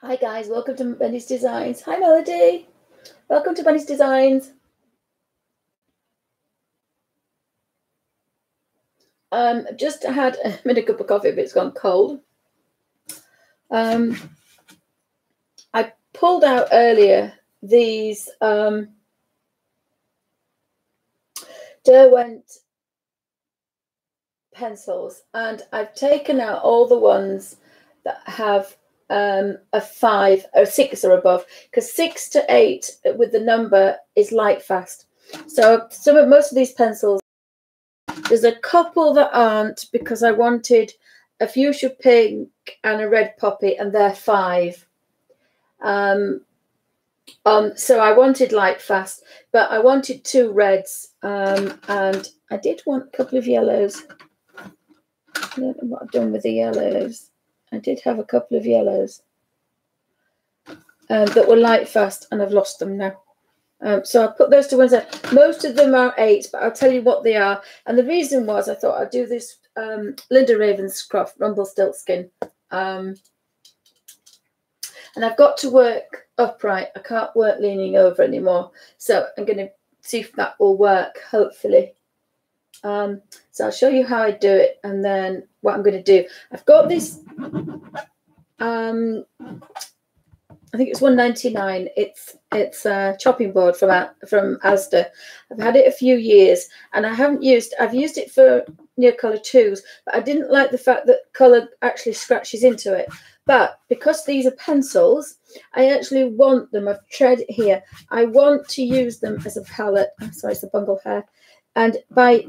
Hi guys, welcome to Bunny's Designs. Hi Melody, welcome to Bunny's Designs. Just had a cup of coffee, but it's gone cold. I pulled out earlier these Derwent pencils, and I've taken out all the ones that have a 5 or 6 or above, because 6 to 8 with the number is Lightfast. So most of these pencils, there's a couple that aren't, because I wanted a fuchsia pink and a red poppy, and they're 5. So I wanted Lightfast, but I wanted 2 reds, and I did want a couple of yellows. I don't know what I've done with the yellows. I did have a couple of yellows that were Lightfast, and I've lost them now. So I put those two ones out. Most of them are 8, but I'll tell you what they are. And the reason was I thought I'd do this Linder Ravenscroft Rumpelstiltskin. And I've got to work upright. I can't work leaning over anymore. So I'm going to see if that will work, hopefully. So I'll show you how I do it, and then what I'm going to do. I've got this, I think it's $1.99. It's a chopping board from Asda. I've had it a few years, and I've used it for Neocolor 2s, but I didn't like the fact that colour actually scratches into it. But because these are pencils, I actually want them. I've tried it here. I want to use them as a palette. I'm sorry, it's a bungle hair. And by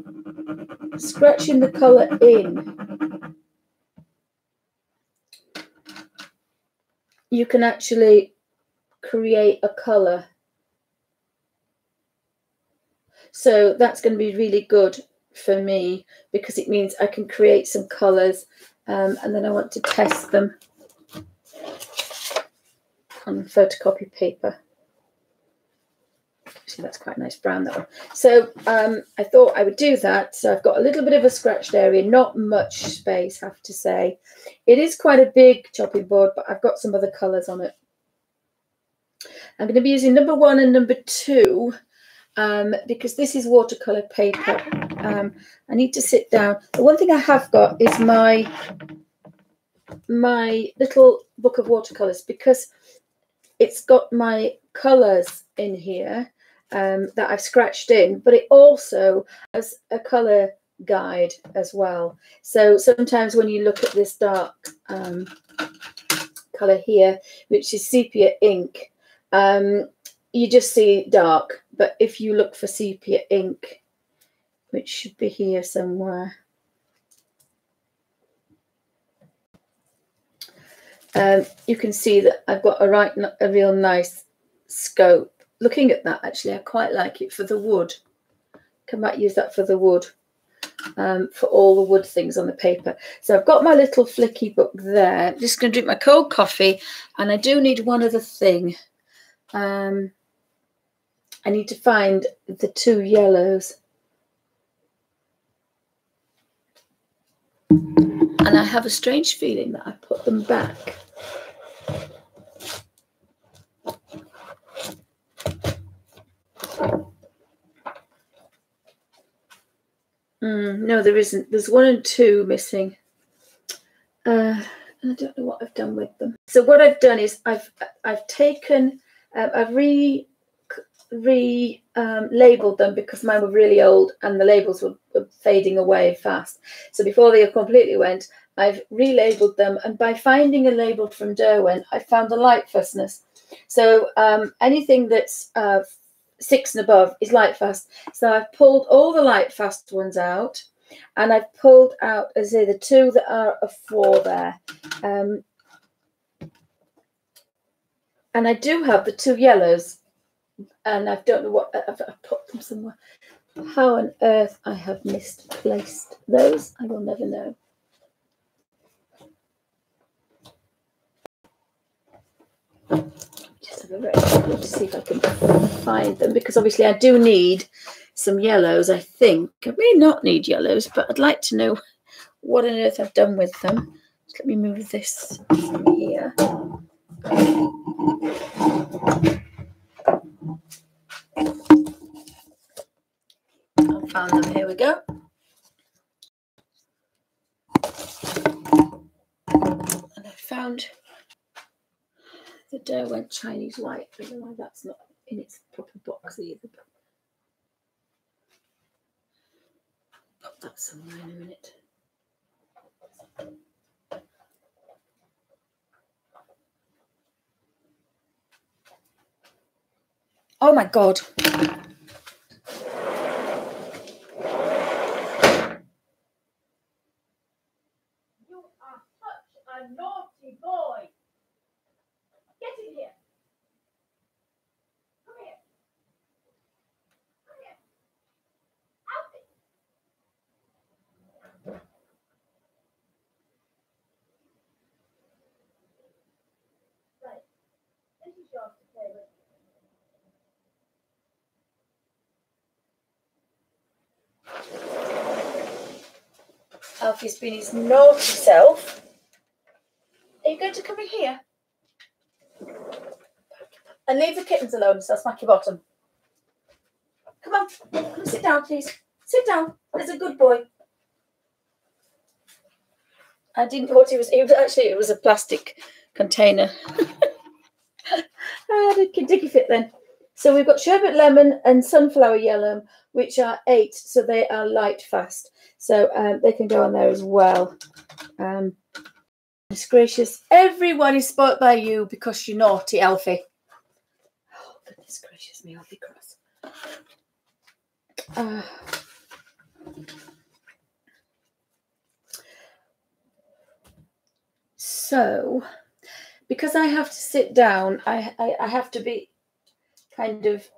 scratching the colour in, you can actually create a colour. So that's going to be really good for me, because it means I can create some colours, and then I want to test them on photocopy paper. Actually, that's quite a nice brown, that one. So I thought I would do that. So I've got a little bit of a scratched area, not much space, I have to say. It is quite a big chopping board, but I've got some other colours on it. I'm going to be using number 1 and number 2, because this is watercolour paper. I need to sit down. The one thing I have got is my little book of watercolours, because it's got my colours in here that I've scratched in, but it also has a colour guide as well. So sometimes when you look at this dark colour here, which is sepia ink, you just see dark. But if you look for sepia ink, which should be here somewhere, you can see that I've got a real nice scope. Looking at that, actually, I quite like it for the wood. I might use that for the wood, for all the wood things on the paper. So I've got my little flicky book there. I'm just going to drink my cold coffee, and I do need one other thing. I need to find the 2 yellows. And I have a strange feeling that I put them back. No, there isn't. There's 1 and 2 missing. And I don't know what I've done with them. So what I've done is I've taken, I've labelled them, because mine were really old and the labels were fading away fast. So before they completely went, I've relabeled them, and by finding a label from Derwent, I found the Lightfastness. So anything that's 6 and above is Lightfast. So I've pulled all the Lightfast ones out, and I've pulled out, as I say, the 2 that are a 4 there. And I do have the 2 yellows, and I don't know what I've put them somewhere. How on earth I have misplaced those, I will never know. Just have a very quick look to see if I can find them, because obviously I do need some yellows, I think. I may not need yellows, but I'd like to know what on earth I've done with them. Just let me move this from here. I found them. Here we go. And I found the Derwent Chinese White. I don't know why that's not in its proper box either. Pop that somewhere in a minute. Oh my God. You are such a naughty boy. Get in here. Come here. Come here. Alfie. Right. This is yours to play with. Alfie's been his naughty self. Are you going to come in here? And leave the kittens alone, so I'll smack your bottom. Come on. Come sit down, please. Sit down. There's a good boy. I didn't know what it was. It was a plastic container. Did Dicky fit then? So we've got sherbet lemon and sunflower yellow, which are 8, so they are Lightfast. So they can go on there as well. Goodness gracious, everyone is spoilt by you because you're naughty, Alfie. Oh, goodness gracious me, I'll be cross. So, because I have to sit down, I have to be kind of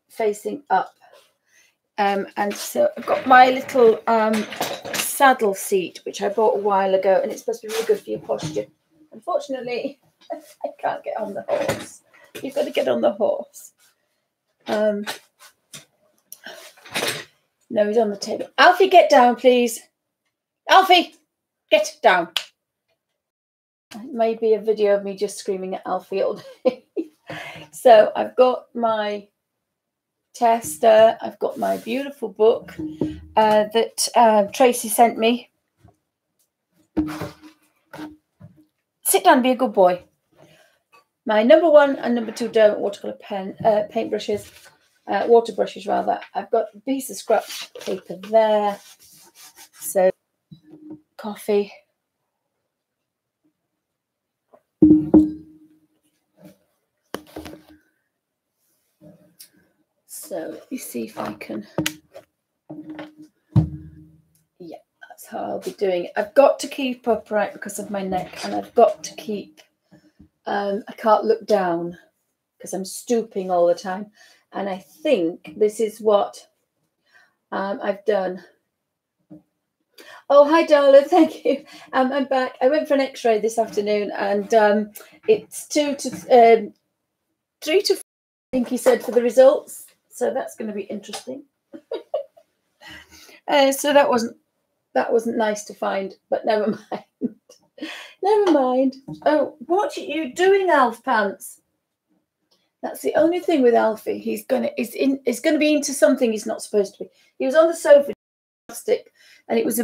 facing up. And so I've got my little saddle seat, which I bought a while ago, and it's supposed to be really good for your posture. Unfortunately, I can't get on the horse. You've got to get on the horse. No, he's on the table. Alfie, get down, please. Alfie, get down. It may be a video of me just screaming at Alfie all day. So I've got my tester. I've got my beautiful book that Tracy sent me. Sit down and be a good boy. My number 1 and number 2 Derwent watercolor pen, paintbrushes, water brushes rather. I've got a piece of scratch paper there. So coffee. So let me see if I can. Yeah, that's how I'll be doing it. I've got to keep upright because of my neck, and I've got to keep. I can't look down because I'm stooping all the time, and I think this is what I've done. Oh, hi, darling. Thank you. I'm back. I went for an X-ray this afternoon, and it's 3 to 4, I think he said, for the results. So that's going to be interesting. So that wasn't nice to find, but never mind. Never mind. Oh, what are you doing, Alf Pants? That's the only thing with Alfie. He's gonna be into something he's not supposed to be. He was on the sofa, plastic, and it was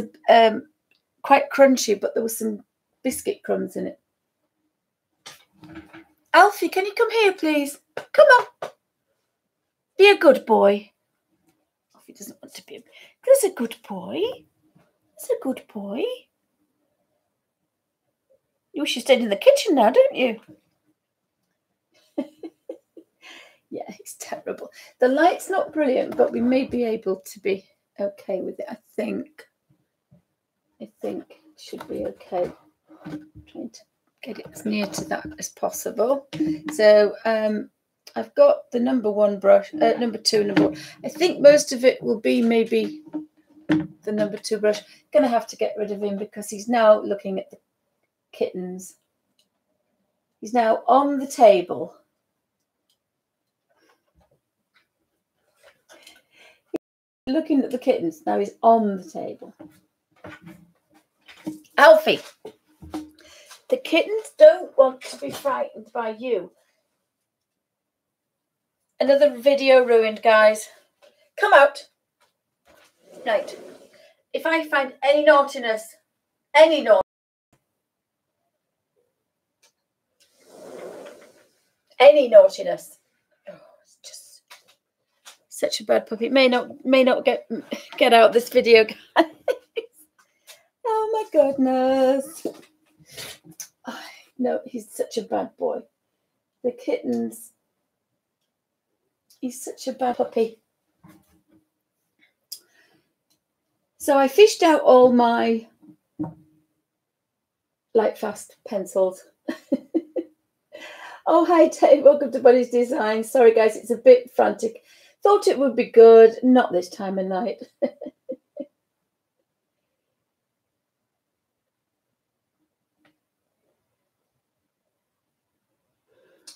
quite crunchy, but there was some biscuit crumbs in it. Alfie, can you come here, please? Come on. Be a good boy. Alfie doesn't want to be. There's a good boy. There's a good boy. You wish you stayed in the kitchen now, don't you? Yeah, it's terrible. The light's not brilliant, but we may be able to be okay with it, I think. I think it should be okay. I'm trying to get it as near to that as possible. So I've got the number 1 brush, number 2, number 1. I think most of it will be maybe the number 2 brush. Going to have to get rid of him because he's now looking at the kittens. He's now on the table. He's looking at the kittens. Now he's on the table. Alfie, The kittens don't want to be frightened by you. Another video ruined, guys. Come out. Right. If I find any naughtiness, any naughtiness, oh, it's just such a bad puppy. May not get out this video, guys. Oh my goodness. Oh, no, he's such a bad boy. The kittens. He's such a bad puppy. So I fished out all my Lightfast pencils. Oh, hi, Dave. Welcome to Buddy's Design. Sorry, guys, it's a bit frantic. Thought it would be good. Not this time of night.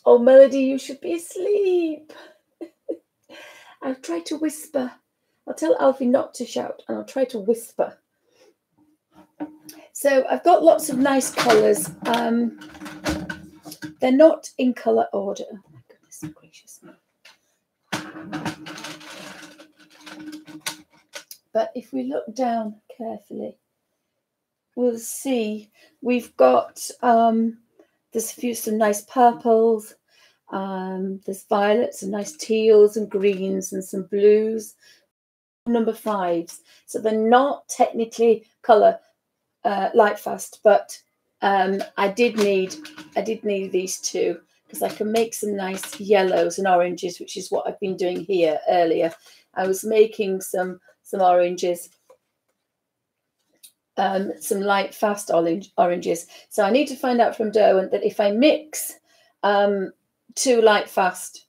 Oh, Melody, you should be asleep. I'll try to whisper. I'll tell Alfie not to shout, and I'll try to whisper. So I've got lots of nice colours. They're not in colour order. Oh my goodness gracious. But if we look down carefully, we'll see we've got there's some nice purples, there's violets and nice teals and greens and some blues. Number 5s, so they're not technically colour Lightfast, but I did need these two because I can make some nice yellows and oranges, which is what I've been doing here earlier. I was making some oranges, some Lightfast oranges. So I need to find out from Derwent that if I mix 2 Lightfast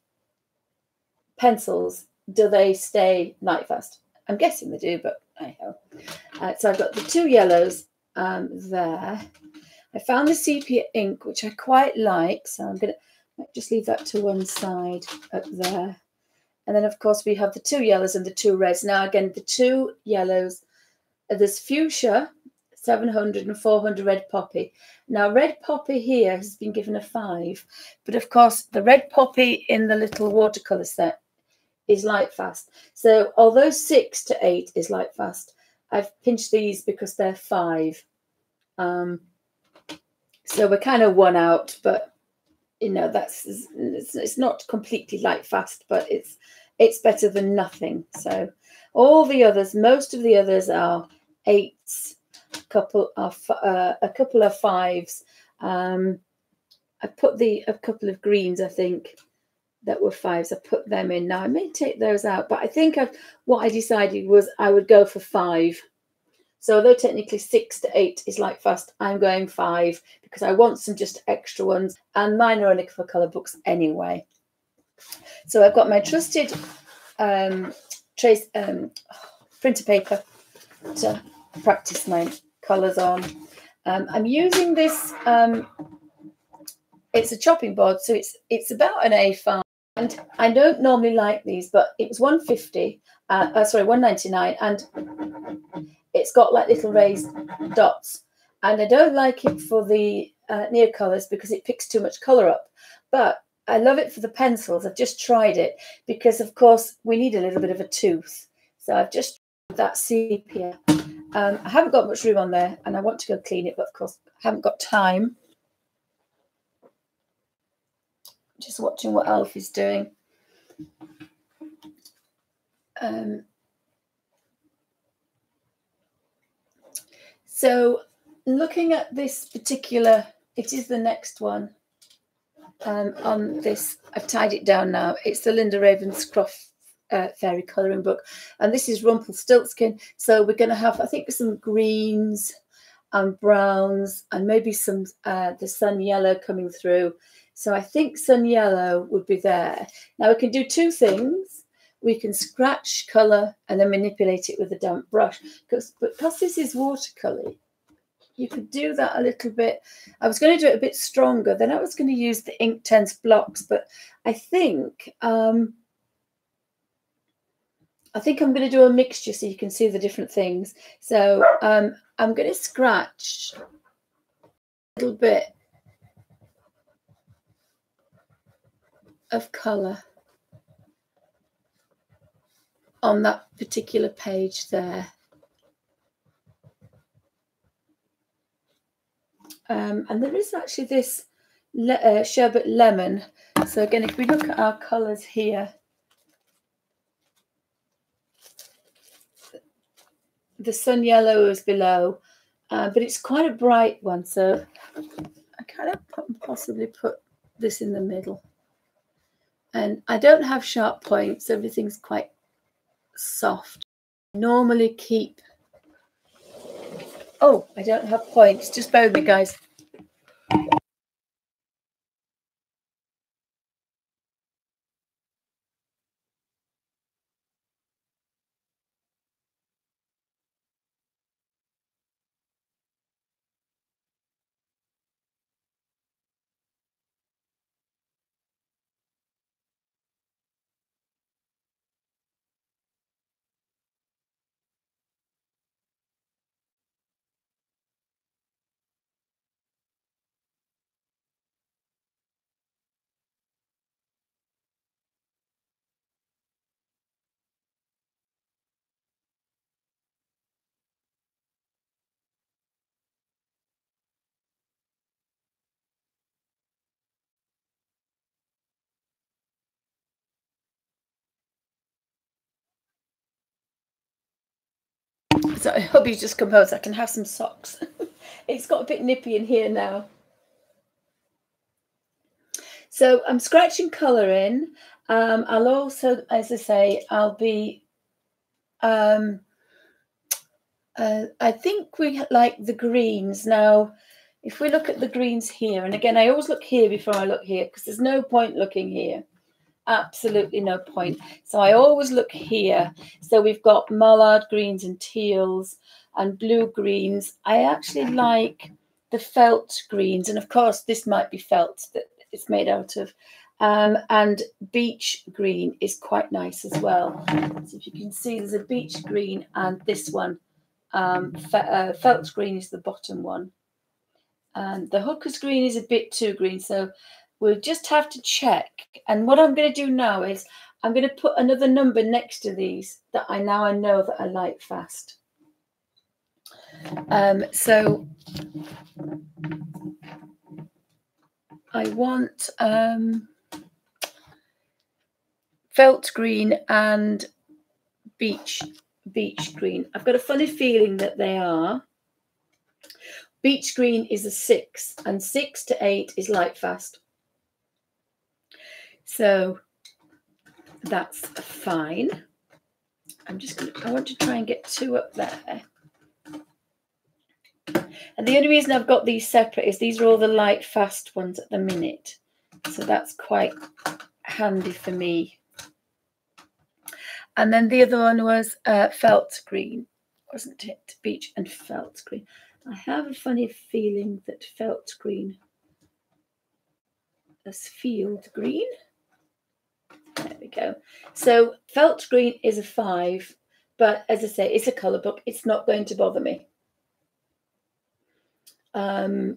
pencils, do they stay Lightfast? I'm guessing they do, but I know. So I've got the 2 yellows there. I found the sepia ink, which I quite like, so I'm going to just leave that to one side up there. And then, of course, we have the 2 yellows and the 2 reds. Now, again, the 2 yellows, there's fuchsia, 700 and 400 red poppy. Now, red poppy here has been given a 5, but, of course, the red poppy in the little watercolour set is Lightfast. So, although 6 to 8 is Lightfast, I've pinched these because they're 5. So we're kind of one out, but you know it's not completely Lightfast, but it's better than nothing. So all the others, most of the others are 8s, a couple of 5s. I put a couple of greens, I think, that were 5s. I put them in. Now I may take those out, but I think what I decided was I would go for 5. So although technically 6 to 8 is Lightfast, I'm going 5 because I want some just extra ones, and mine are only for colour books anyway. So I've got my trusted printer paper to practice my colours on. I'm using this. It's a chopping board, so it's about an A5, and I don't normally like these, but it was $1.50. Sorry, $1.99, and it's got like little raised dots, and I don't like it for the near colours because it picks too much colour up. But I love it for the pencils. I've just tried it because, of course, we need a little bit of a tooth. So I've just tried that sepia. I haven't got much room on there, and I want to go clean it, but of course, I haven't got time. Just watching what Alfie's doing. So looking at this particular, it is the next one on this. I've tied it down now. It's the Linder Ravenscroft fairy colouring book, and this is Rumpelstiltskin. So we're going to have, I think, some greens and browns and maybe some the sun yellow coming through. So I think sun yellow would be there. Now we can do 2 things. We can scratch colour and then manipulate it with a damp brush. Because this is watercolour, you could do that a little bit. I was going to do it a bit stronger. Then I was going to use the Inktense blocks, but I think I'm going to do a mixture so you can see the different things. So I'm going to scratch little bit of colour on that particular page there. And there is actually this sherbet lemon. So again, if we look at our colours here, the sun yellow is below, but it's quite a bright one. So I kind of possibly put this in the middle. And I don't have sharp points. Everything's quite soft. I normally keep... Oh, I don't have points. Just bear with me, guys. So I hope he's just composed. I can have some socks. It's got a bit nippy in here now. So I'm scratching colour in. I'll also, as I say, I'll be... I think we like the greens. Now, if we look at the greens here, and again, I always look here before I look here, because there's no point looking here. Absolutely no point. So I always look here. So we've got mallard greens and teals and blue greens. I actually like the felt greens, and of course this might be felt that it's made out of, and beech green is quite nice as well. So if you can see, there's a beech green and this one, felt green is the bottom one, and the hooker's green is a bit too green, so we'll just have to check. And what I'm going to do now is I'm going to put another number next to these that I know that I like fast. So I want felt green and beech green. I've got a funny feeling that they are. Beech green is a 6, and 6 to 8 is Lightfast. So that's fine. I want to try and get 2 up there. And the only reason I've got these separate is these are all the Lightfast ones at the minute. So that's quite handy for me. And then the other one was felt green, wasn't it? Beech and felt green. I have a funny feeling that felt green is field green. There we go. So felt green is a 5, but as I say, it's a colour book. It's not going to bother me. I don't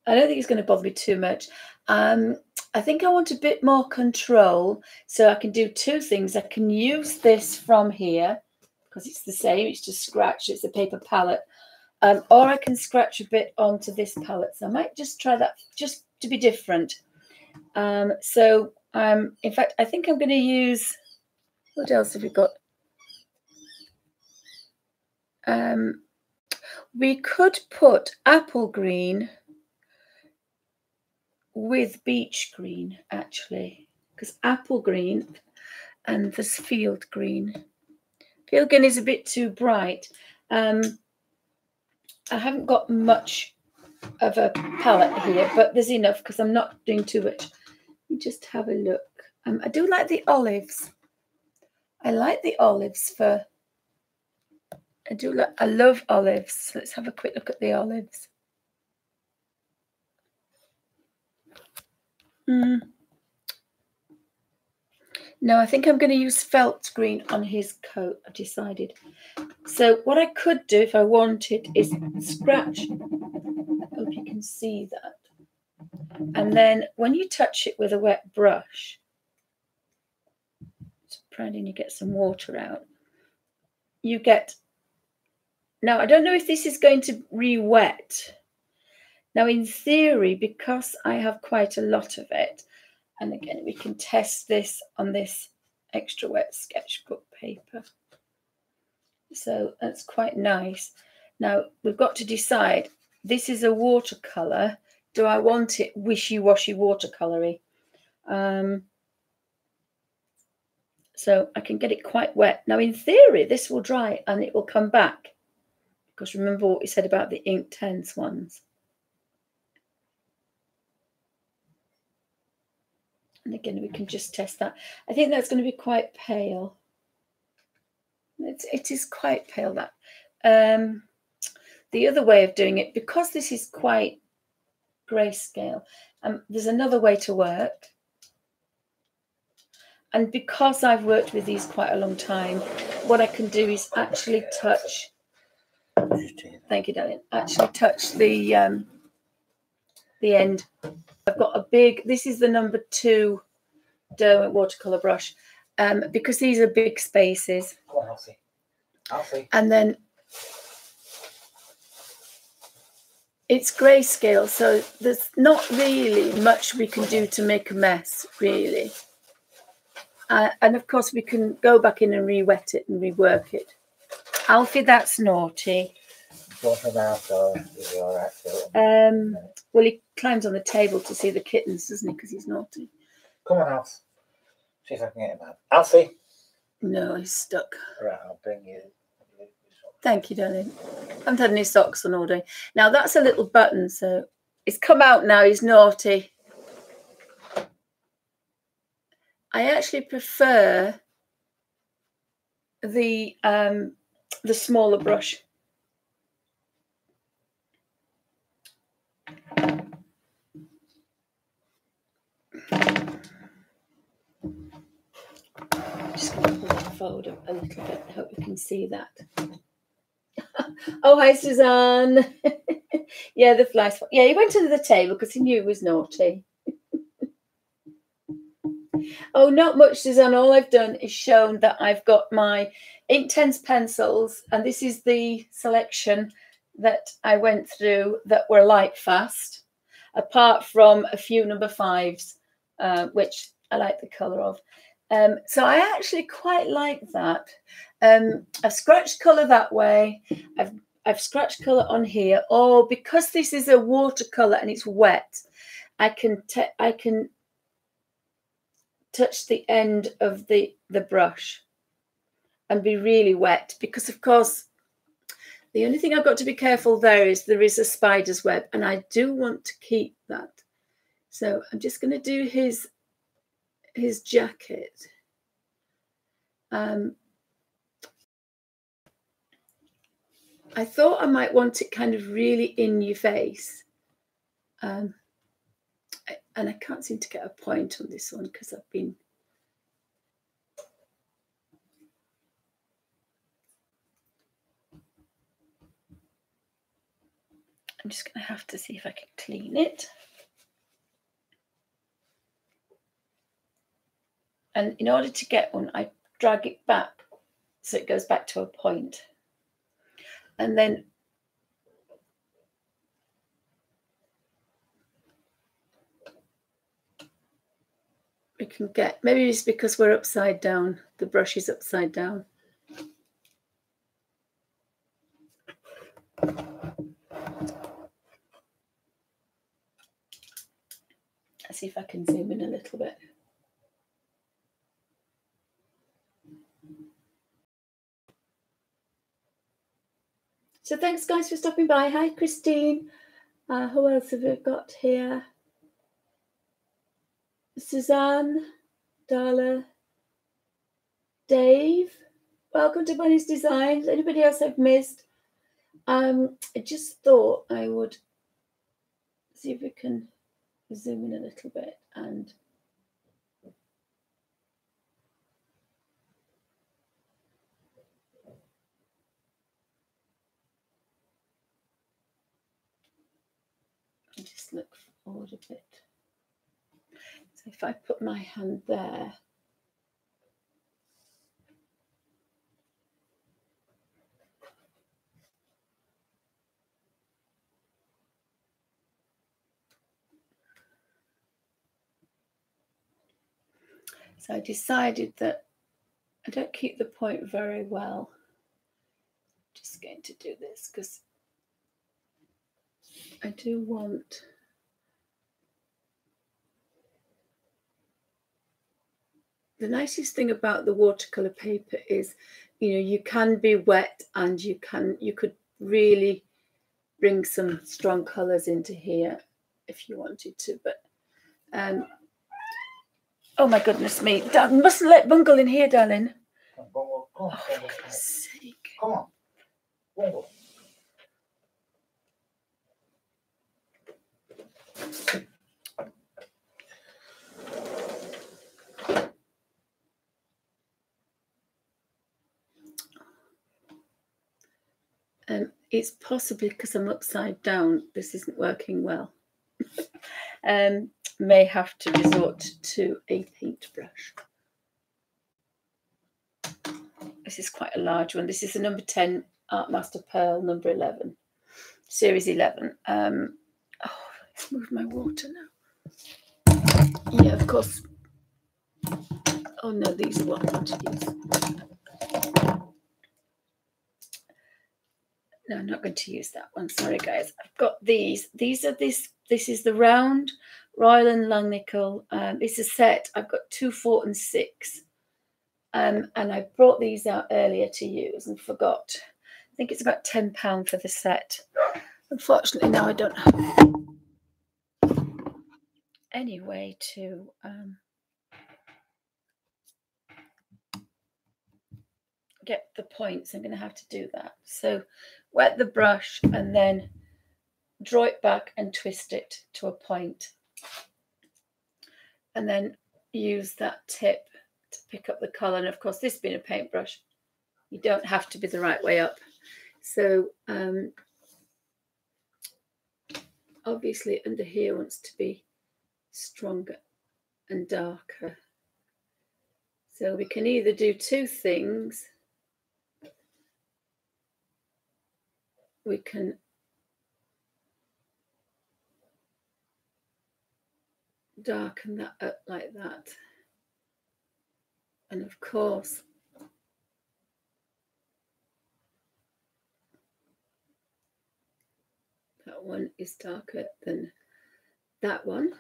think it's going to bother me too much. I think I want a bit more control, so I can do 2 things. I can use this from here because it's the same. It's just scratch. It's a paper palette. Or I can scratch a bit onto this palette. So I might just try that just to be different. In fact, I think I'm going to use, what else have we got? We could put apple green with beech green, actually, because apple green and this field green. Field green is a bit too bright. I haven't got much of a palette here, but there's enough because I'm not doing too much. Let me just have a look. I do like the olives. I like the olives for... I love olives. Let's have a quick look at the olives. No, I think I'm going to use felt green on his coat, I've decided. So what I could do if I wanted is scratch. I hope you can can see that. And then when you touch it with a wet brush, providing you get some water out, you get, now I don't know if this is going to re-wet. Now in theory, because I have quite a lot of it, and again, we can test this on this extra wet sketchbook paper. So that's quite nice. Now we've got to decide, this is a watercolor. Do I want it wishy-washy watercolory? So I can get it quite wet. Now in theory, this will dry and it will come back. Because remember what we said about the Inktense ones. And again, we can just test that. I think that's going to be quite pale. It is quite pale, that. The other way of doing it, because this is quite grayscale, there's another way to work. And because I've worked with these quite a long time, what I can do is actually touch. Thank you, darling. Actually touch the end. I've got a big, this is the number 2 Derwent watercolor brush, because these are big spaces. Come on, Elsie. Elsie. And then it's grayscale, so there's not really much we can do to make a mess, really. And of course, we can go back in and re-wet it and rework it. Alfie, that's naughty. Well, he climbs on the table to see the kittens, doesn't he? Because he's naughty. Come on, Alf. See if I can get him out. Alfie. No, he's stuck. Right, I'll bring you. Thank you, darling. I haven't had any socks on all day. Now, that's a little button, so it's come out now. He's naughty. I actually prefer the smaller brush. Just going to pull it forward a little bit. I hope you can see that. Oh, hi, Suzanne. Yeah, the flies. Yeah, he went under the table because he knew it was naughty. Oh, not much, Suzanne. All I've done is shown that I've got my Inktense pencils, and this is the selection that I went through that were Lightfast, apart from a few number 5s, which I like the colour of. So I actually quite like that. I've scratched colour that way. I've scratched colour on here. Oh, because this is a watercolour and it's wet, I can touch the end of the brush and be really wet, because of course the only thing I've got to be careful there is a spider's web, and I do want to keep that. So I'm just going to do his jacket. I thought I might want it kind of really in your face. And I can't seem to get a point on this one because I've been... I'm just going to have to see if I can clean it. And in order to get one, I drag it back so it goes back to a point. And then we can get, maybe it's because we're upside down, the brush is upside down. Let's see if I can zoom in a little bit. So thanks, guys, for stopping by. Hi, Christine. Who else have we got here? Suzanne, Darla, Dave. Welcome to Bunny's Designs. Anybody else I've missed? I just thought I would see if we can zoom in a little bit and just look forward a bit. So if I put my hand there, so I decided that I don't keep the point very well. Just going to do this because I do want the nicest thing about the watercolor paper is, you know, you can be wet and you could really bring some strong colors into here if you wanted to, but oh my goodness me, Dad, mustn't let Bungle in here, darling. Bungle, come on, Oh, for goodness sake. Come on, Bungle. It's possibly because I'm upside down, this isn't working well. May have to resort to a paintbrush. This is quite a large one. This is a number 10 Art Master Pearl, number 11, series 11. Oh, let's move my water now. Yeah, of course. Oh no, these are what I want to use. No, I'm not going to use that one. Sorry, guys. I've got these. These are this. This is the round Royal and Langnickel. It's a set. I've got 2, 4, and 6. And I brought these out earlier to use and forgot. I think it's about £10 for the set. Unfortunately, now I don't have any way to get the points. I'm going to have to do that. So wet the brush and then draw it back and twist it to a point. And then use that tip to pick up the colour. And of course, this being a paintbrush, you don't have to be the right way up. So obviously under here wants to be stronger and darker. So we can either do two things. We can darken that up like that. And of course, that one is darker than that one.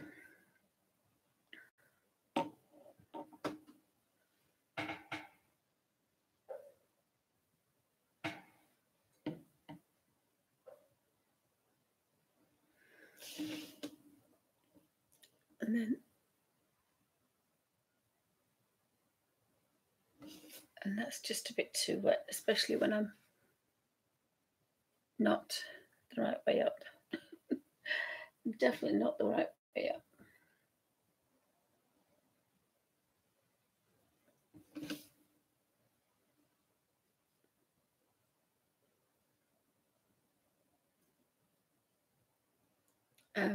And that's just a bit too wet, especially when I'm not the right way up. I'm definitely not the right way up.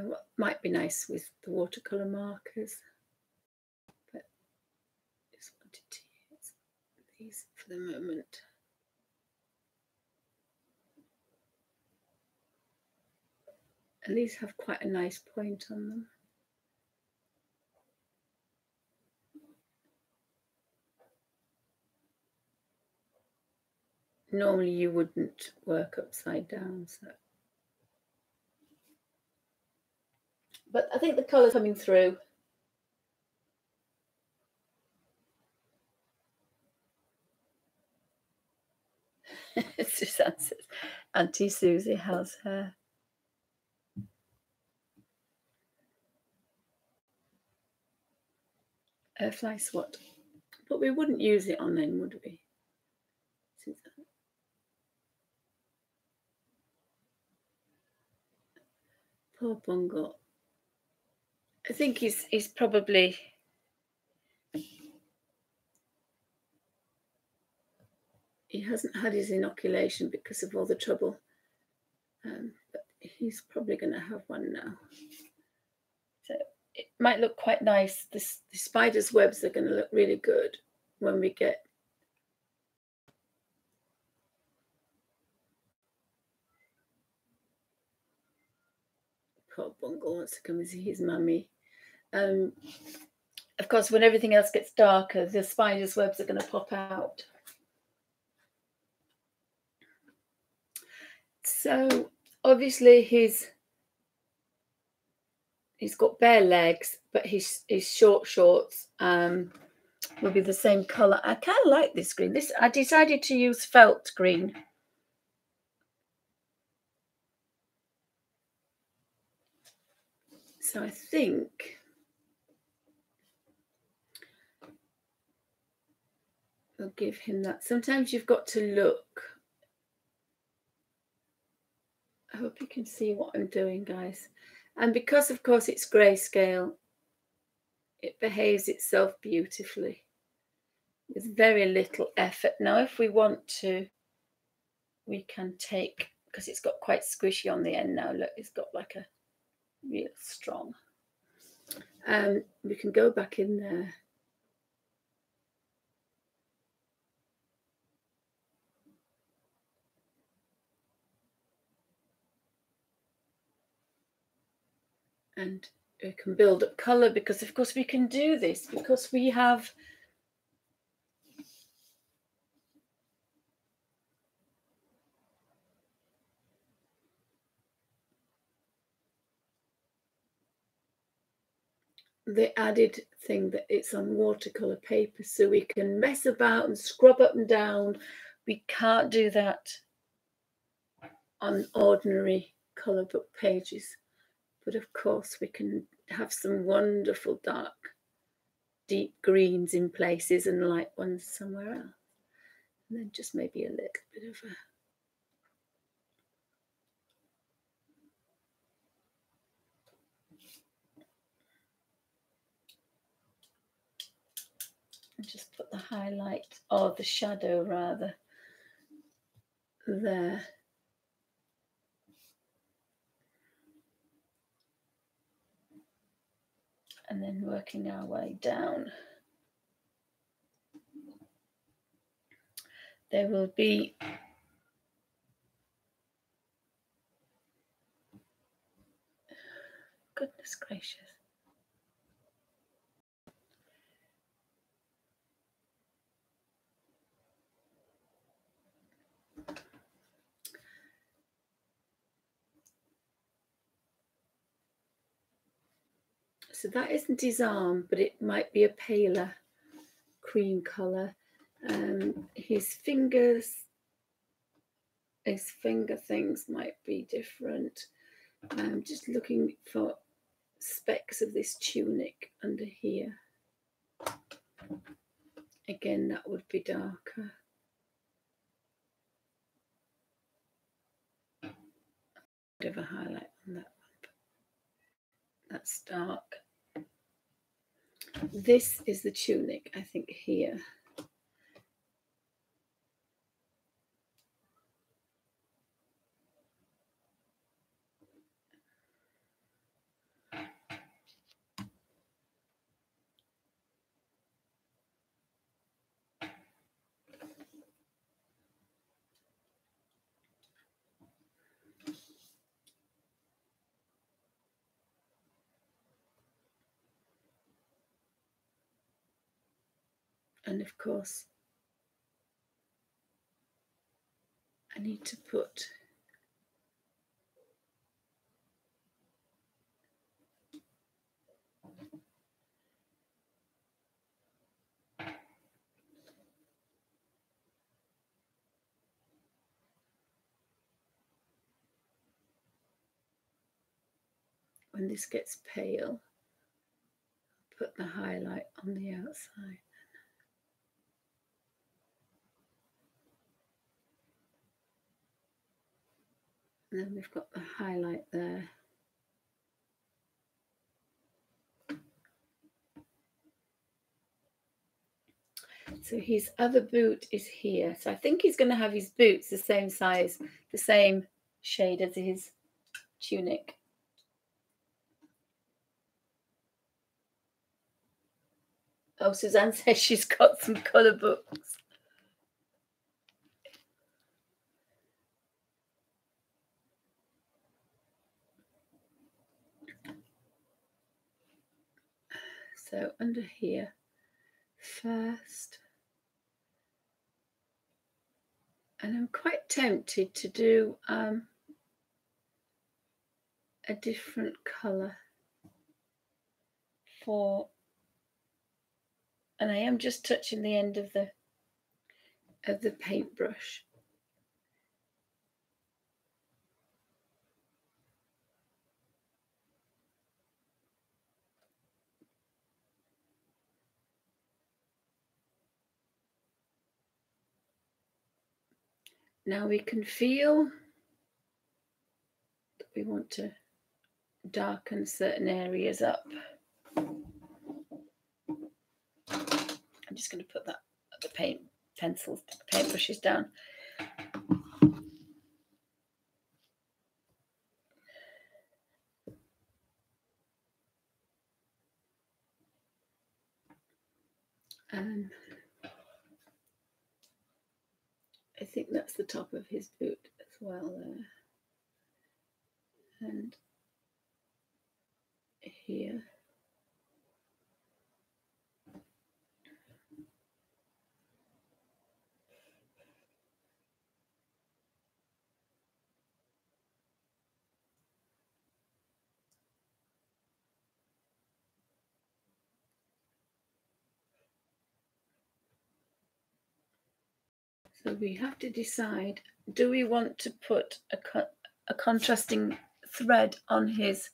What might be nice with the watercolor markers, but I just wanted to use these for the moment. And these have quite a nice point on them. Normally you wouldn't work upside down, so. But I think the colour's coming through. Suzanne says, Auntie Susie has her. Fly swat. But we wouldn't use it on then, would we? Suzanne. Poor Bungle. I think he's probably he hasn't had his inoculation because of all the trouble, but he's probably going to have one now. So it might look quite nice. The spider's webs are going to look really good when we get poor Bungle wants to come and see his mummy. Of course, when everything else gets darker, the spider's webs are going to pop out. So obviously he's got bare legs, but his short shorts will be the same color. I kind of like this green. I decided to use felt green. So I think I'll give him that. Sometimes you've got to look. I hope you can see what I'm doing, guys. And because, of course, it's grayscale, it behaves itself beautifully with very little effort. Now, if we want to, we can take, because it's got quite squishy on the end now. Look, it's got like a real strong. We can go back in there. And we can build up colour because, of course, we can do this because we have the added thing that it's on watercolour paper, so we can mess about and scrub up and down. We can't do that on ordinary colour book pages. But of course, we can have some wonderful dark, deep greens in places and light ones somewhere else. And then just maybe a little bit of a... And just put the highlight, or the shadow rather, there. And then working our way down. There will be goodness gracious. So that isn't his arm, but it might be a paler cream colour. His fingers, his finger things might be different. I'm just looking for specks of this tunic under here. Again, that would be darker. Bit of a highlight on that one. That's dark. This is the tunic, I think, here. And of course, I need to put when this gets pale, put the highlight on the outside. And then we've got the highlight there. So his other boot is here. So I think he's going to have his boots the same size, the same shade as his tunic. Oh, Suzanne says she's got some colour books. So under here first, and I'm quite tempted to do a different colour for, and I am just touching the end of the paintbrush. Now we can feel that we want to darken certain areas up. I'm just going to put that the paintbrushes down. I think that's the top of his boot as well there. And here. So we have to decide, do we want to put a contrasting thread on his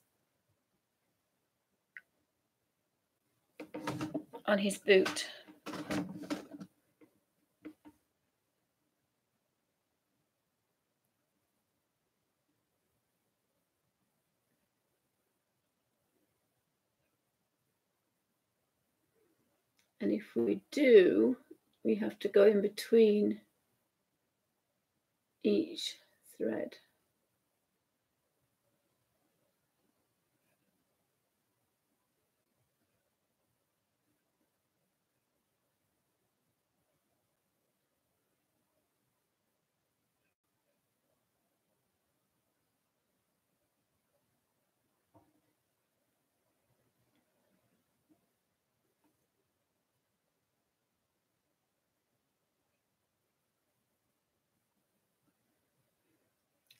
boot? And if we do, we have to go in between each thread.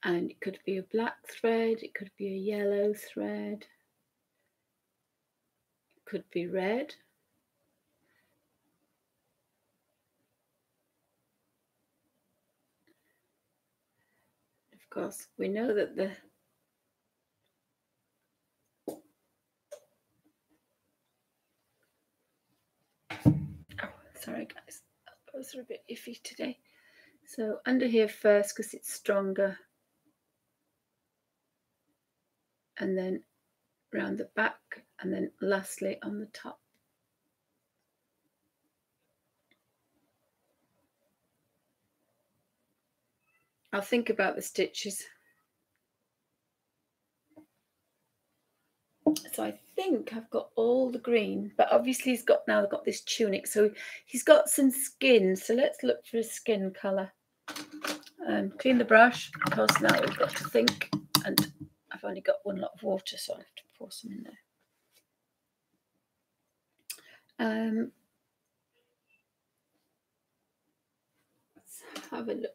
And it could be a black thread, it could be a yellow thread, it could be red. Of course, we know that the sorry guys, elbows are a bit iffy today. So under here first because it's stronger, and then round the back, and then lastly on the top. I'll think about the stitches. So I think I've got all the green, but obviously he's got this tunic, so he's got some skin. So let's look for a skin colour. Clean the brush, because now we've got to think, and I've only got one lot of water, so I have to pour some in there. Let's have a look.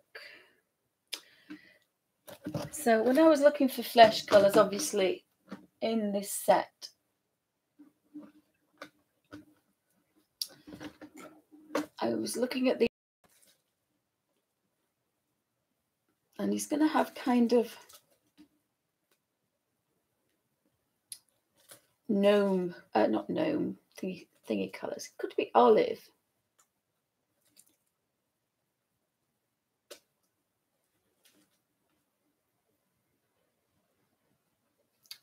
So when I was looking for flesh colours, obviously in this set, I was looking at the, and he's going to have kind of gnome, not gnome, thingy colours. It could be olive.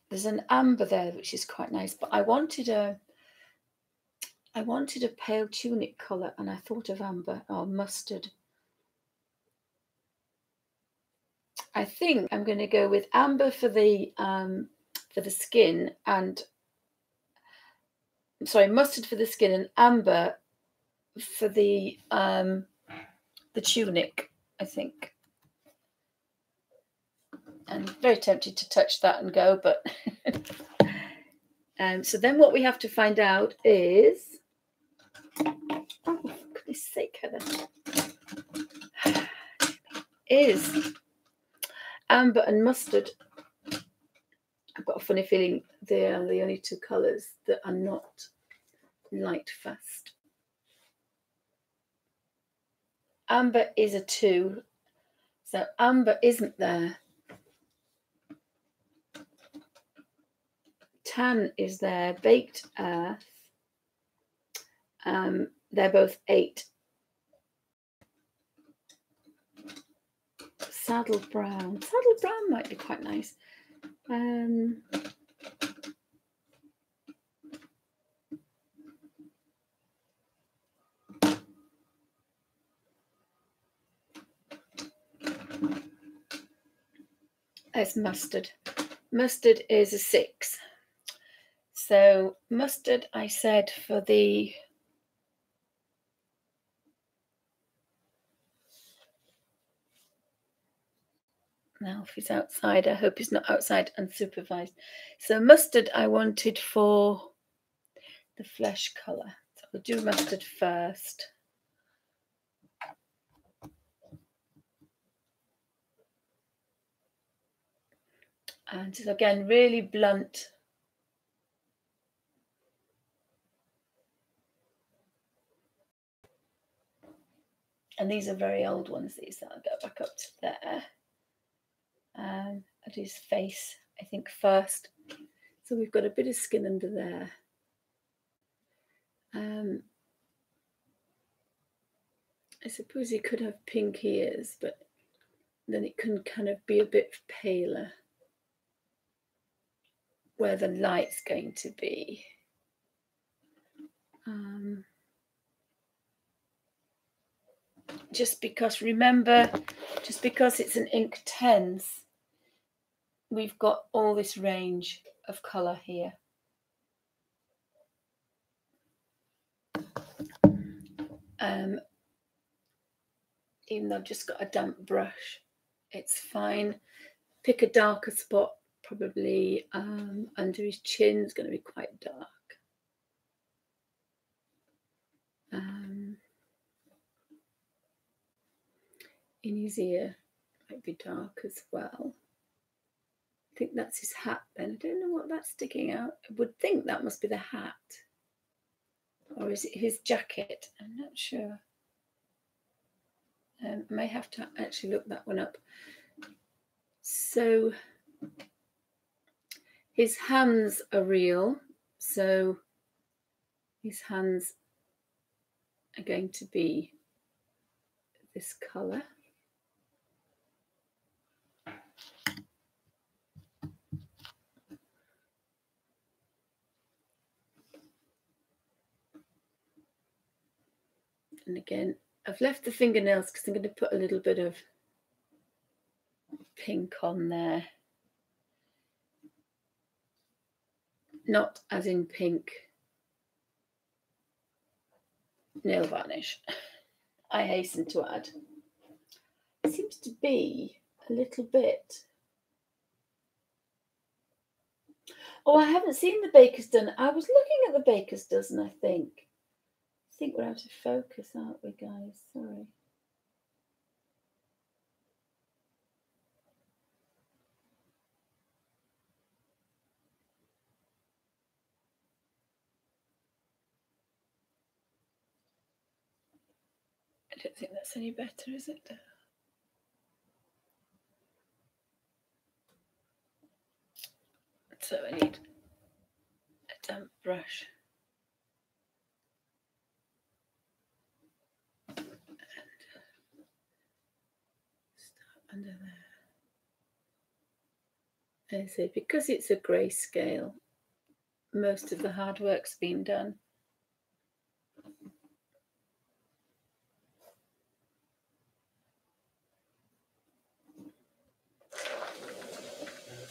There's an amber there, which is quite nice, but I wanted a pale tunic colour, and I thought of amber or mustard. I think I'm going to go with amber for the skin, and sorry, mustard for the skin and amber for the tunic, I think. I'm very tempted to touch that and go, but so then what we have to find out is, oh, for goodness sake, Heather, is amber and mustard. I've got a funny feeling they are the only two colours that are not Lightfast. Amber is a 2, so amber isn't there. Tan is there. Baked earth. They're both 8. Saddle brown. Saddle brown might be quite nice. There's mustard. Mustard is a 6. So mustard, I said, for the now if he's outside, I hope he's not outside unsupervised. So mustard I wanted for the flesh colour. So we'll do mustard first. And so again, really blunt. And these are very old ones, these. I'll go back up to there. I'll do his face, I think, first. So we've got a bit of skin under there. I suppose he could have pink ears, but then it can kind of be a bit paler where the light's going to be. Just because, remember, just because it's an Inktense, we've got all this range of colour here. Even though I've just got a damp brush, it's fine. Pick a darker spot, probably under his chin is going to be quite dark. In his ear might be dark as well. I think that's his hat then. I don't know what that's sticking out. I would think that must be the hat. Or is it his jacket? I'm not sure. I may have to actually look that one up. So his hands are real. So his hands are going to be this colour. And again, I've left the fingernails because I'm going to put a little bit of pink on there. Not as in pink nail varnish, I hasten to add. It seems to be a little bit. Oh, I haven't seen the baker's dozen. I was looking at the baker's dozen, I think. I think we're out of focus, aren't we, guys? Sorry. I don't think that's any better, is it? So I need a damp brush. And start under there. And so because it's a grayscale, most of the hard work's been done.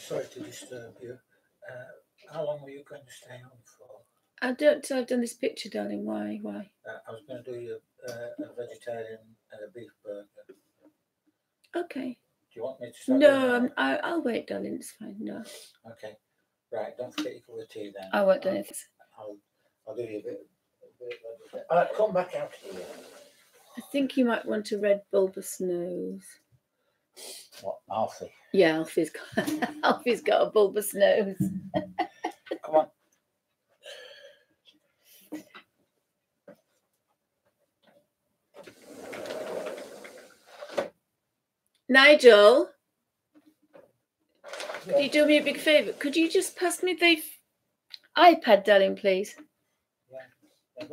sorry to disturb you. How long were you going to stay on for? I don't till I've done this picture, darling. Why? I was going to do you a vegetarian beef burger. Okay. Do you want me to start? No, I'll wait, darling. It's fine. No. Okay. Right. Don't forget your cup of tea then. I won't do anything. I'll do you a bit. Come back out here. I think you might want a red bulbous nose. What, Alfie? Yeah, Alfie's got a bulbous nose. Come on. Nigel, could you do me a big favour? Could you just pass me the iPad, darling, please? Yeah.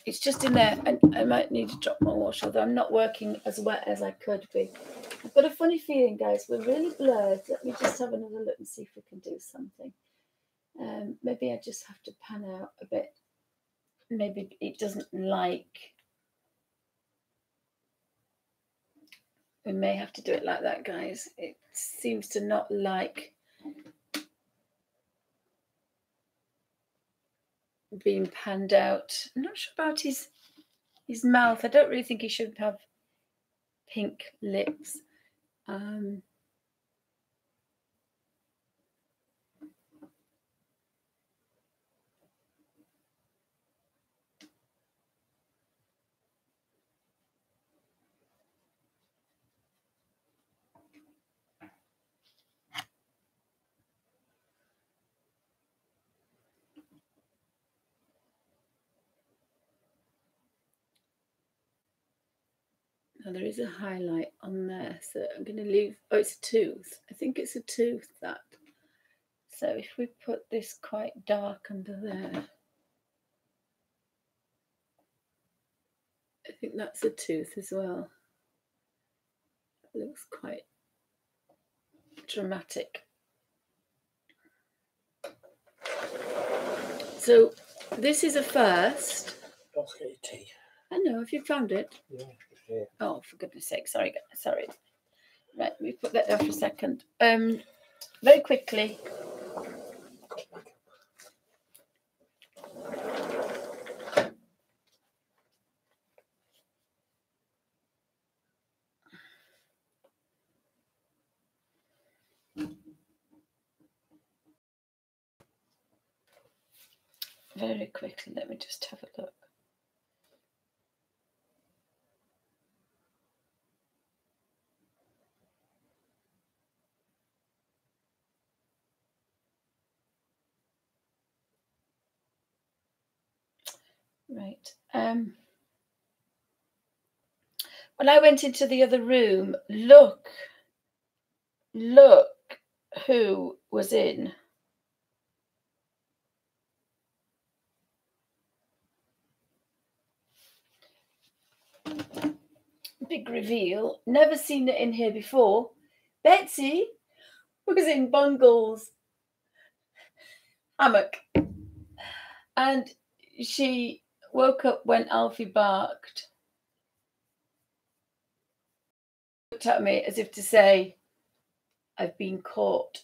It's just in there, and I might need to drop my wash, although I'm not working as wet as I could be. I've got a funny feeling, guys, we're really blurred. Let me just have another look and see if we can do something. Maybe I just have to pan out a bit. Maybe it doesn't like. We may have to do it like that, guys. It seems to not like being panned out. I'm not sure about his mouth. I don't really think he should have pink lips. Now there is a highlight on there, so I'm going to leave. Oh, it's a tooth. I think it's a tooth, that. So if we put this quite dark under there, I think that's a tooth as well. It looks quite dramatic. So this is a first. Don't forget your tea. I know. Have you found it? Yeah, it's here. Oh, for goodness sake! Sorry. Right, we put that down for a second. Very quickly. Very quickly, let me just have a look. Right. When I went into the other room, look who was in. Big reveal. Never seen it in here before. Betsy was in Bungle's hammock. And she woke up when Alfie barked. Looked at me as if to say, I've been caught.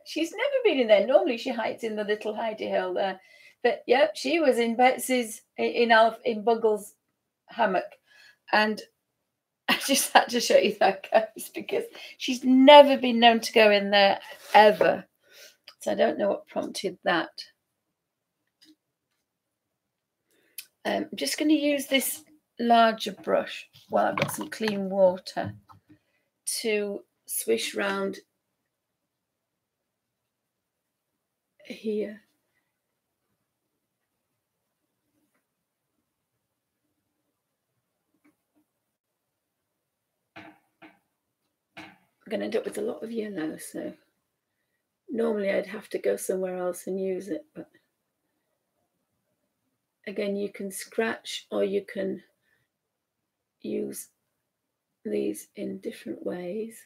She's never been in there. Normally she hides in the little hidey hole there. But yep, she was in Betsy's, in Bungle's hammock. And I just had to show you that, guys, because she's never been known to go in there ever. So I don't know what prompted that. I'm just going to use this larger brush while I've got some clean water to swish round here. I'm going to end up with a lot of yellow, so normally I'd have to go somewhere else and use it, but again, you can scratch or you can use these in different ways.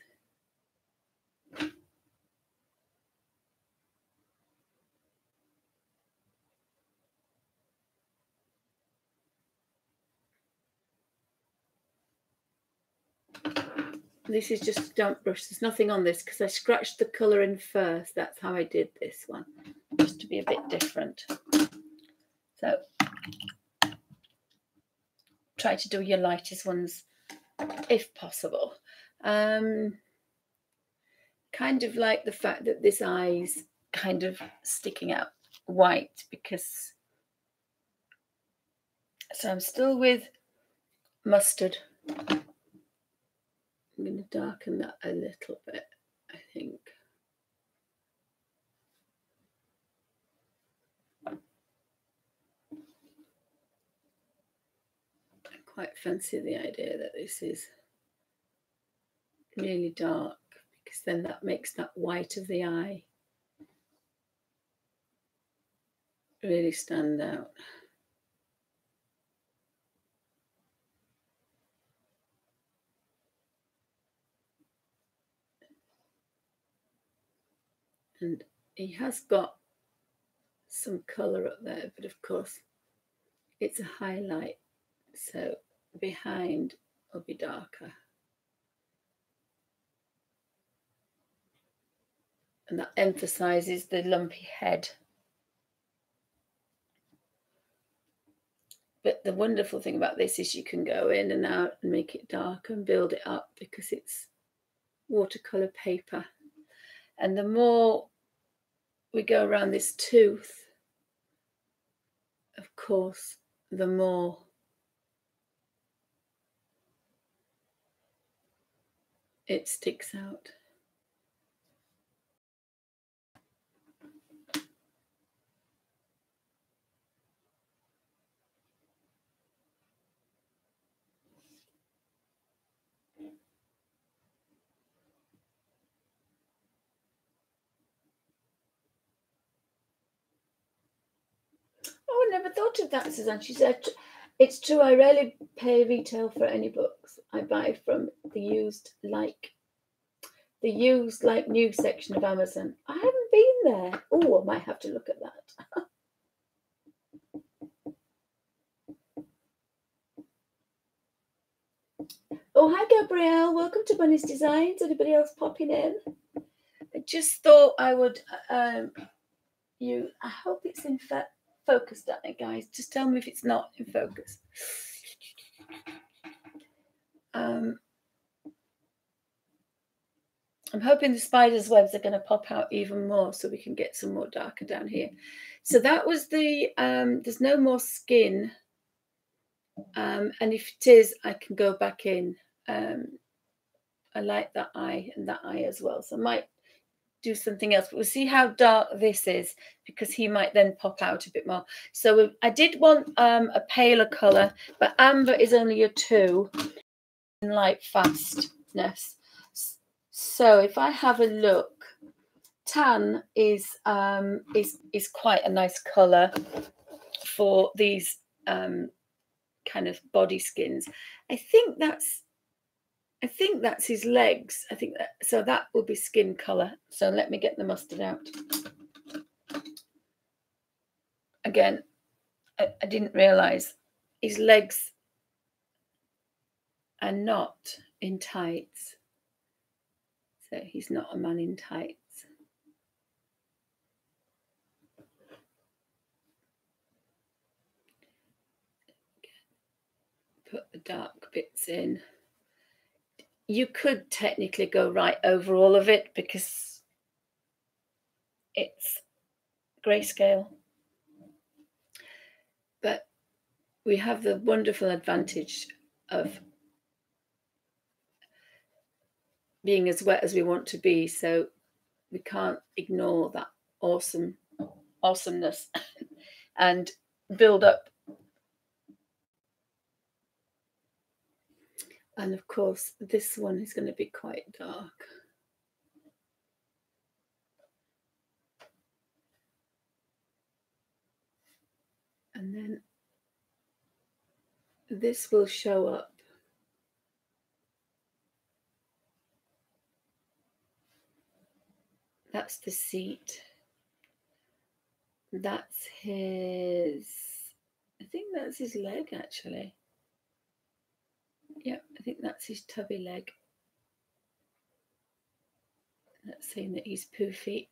This is just a damp brush. There's nothing on this because I scratched the colour in first. That's how I did this one, just to be a bit different. So try to do your lightest ones if possible. Kind of like the fact that this eye's kind of sticking out white because, so I'm still with mustard. I'm going to darken that a little bit, I think. I quite fancy the idea that this is really dark because then that makes that white of the eye really stand out. And he has got some colour up there, but of course it's a highlight, so behind will be darker. And that emphasises the lumpy head. But the wonderful thing about this is you can go in and out and make it dark and build it up because it's watercolour paper. And the more we go around this tooth, of course, the more it sticks out. Oh, I never thought of that, Suzanne. She said, it's true, I rarely pay retail for any books. I buy from the used like new section of Amazon. I haven't been there. Oh, I might have to look at that. Oh, hi, Gabrielle. Welcome to Bunny's Designs. Anybody else popping in? I just thought I would, I hope it's in focus, guys. Just tell me if it's not in focus. I'm hoping the spider's webs are going to pop out even more so we can get some more darker down here. So that was the, there's no more skin. And if it is, I can go back in. I like that eye and that eye as well. So I might do something else, but we'll see how dark this is because he might then pop out a bit more. So I did want a paler colour, but amber is only a 2 in Lightfastness. So if I have a look, tan is quite a nice colour for these kind of body skins. I think that's his legs. I think that, so that will be skin colour. So let me get the mustard out. Again, I didn't realise his legs are not in tights. So he's not a man in tights. Put the dark bits in. You could technically go right over all of it because it's grayscale. But we have the wonderful advantage of being as wet as we want to be, so we can't ignore that awesomeness and build up. And of course, this one is going to be quite dark. And then this will show up. That's the seat. That's his, I think that's his leg actually. Yep, I think that's his tubby leg. That's saying that he's poofy.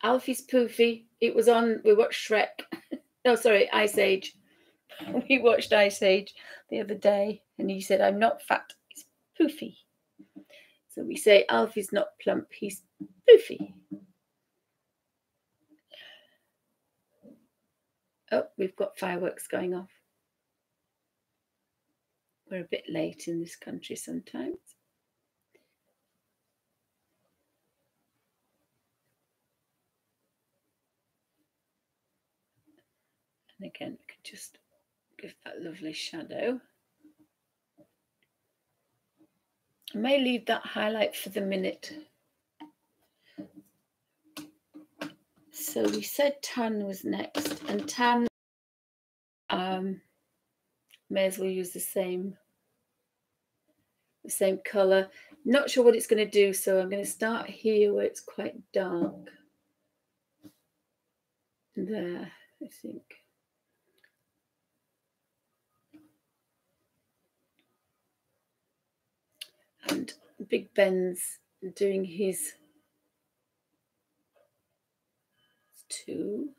Alfie's poofy. It was on, we watched Shrek. No, sorry, Ice Age. We watched Ice Age the other day, and he said, I'm not fat, he's poofy. So we say Alfie's not plump, he's poofy. Oh, we've got fireworks going off. We're a bit late in this country sometimes. And again, we can just give that lovely shadow. I may leave that highlight for the minute. So we said tan was next, and tan, may as well use the same color. Not sure what it's going to do, so I'm going to start here where it's quite dark. There, I think. And Big Ben's doing his 2,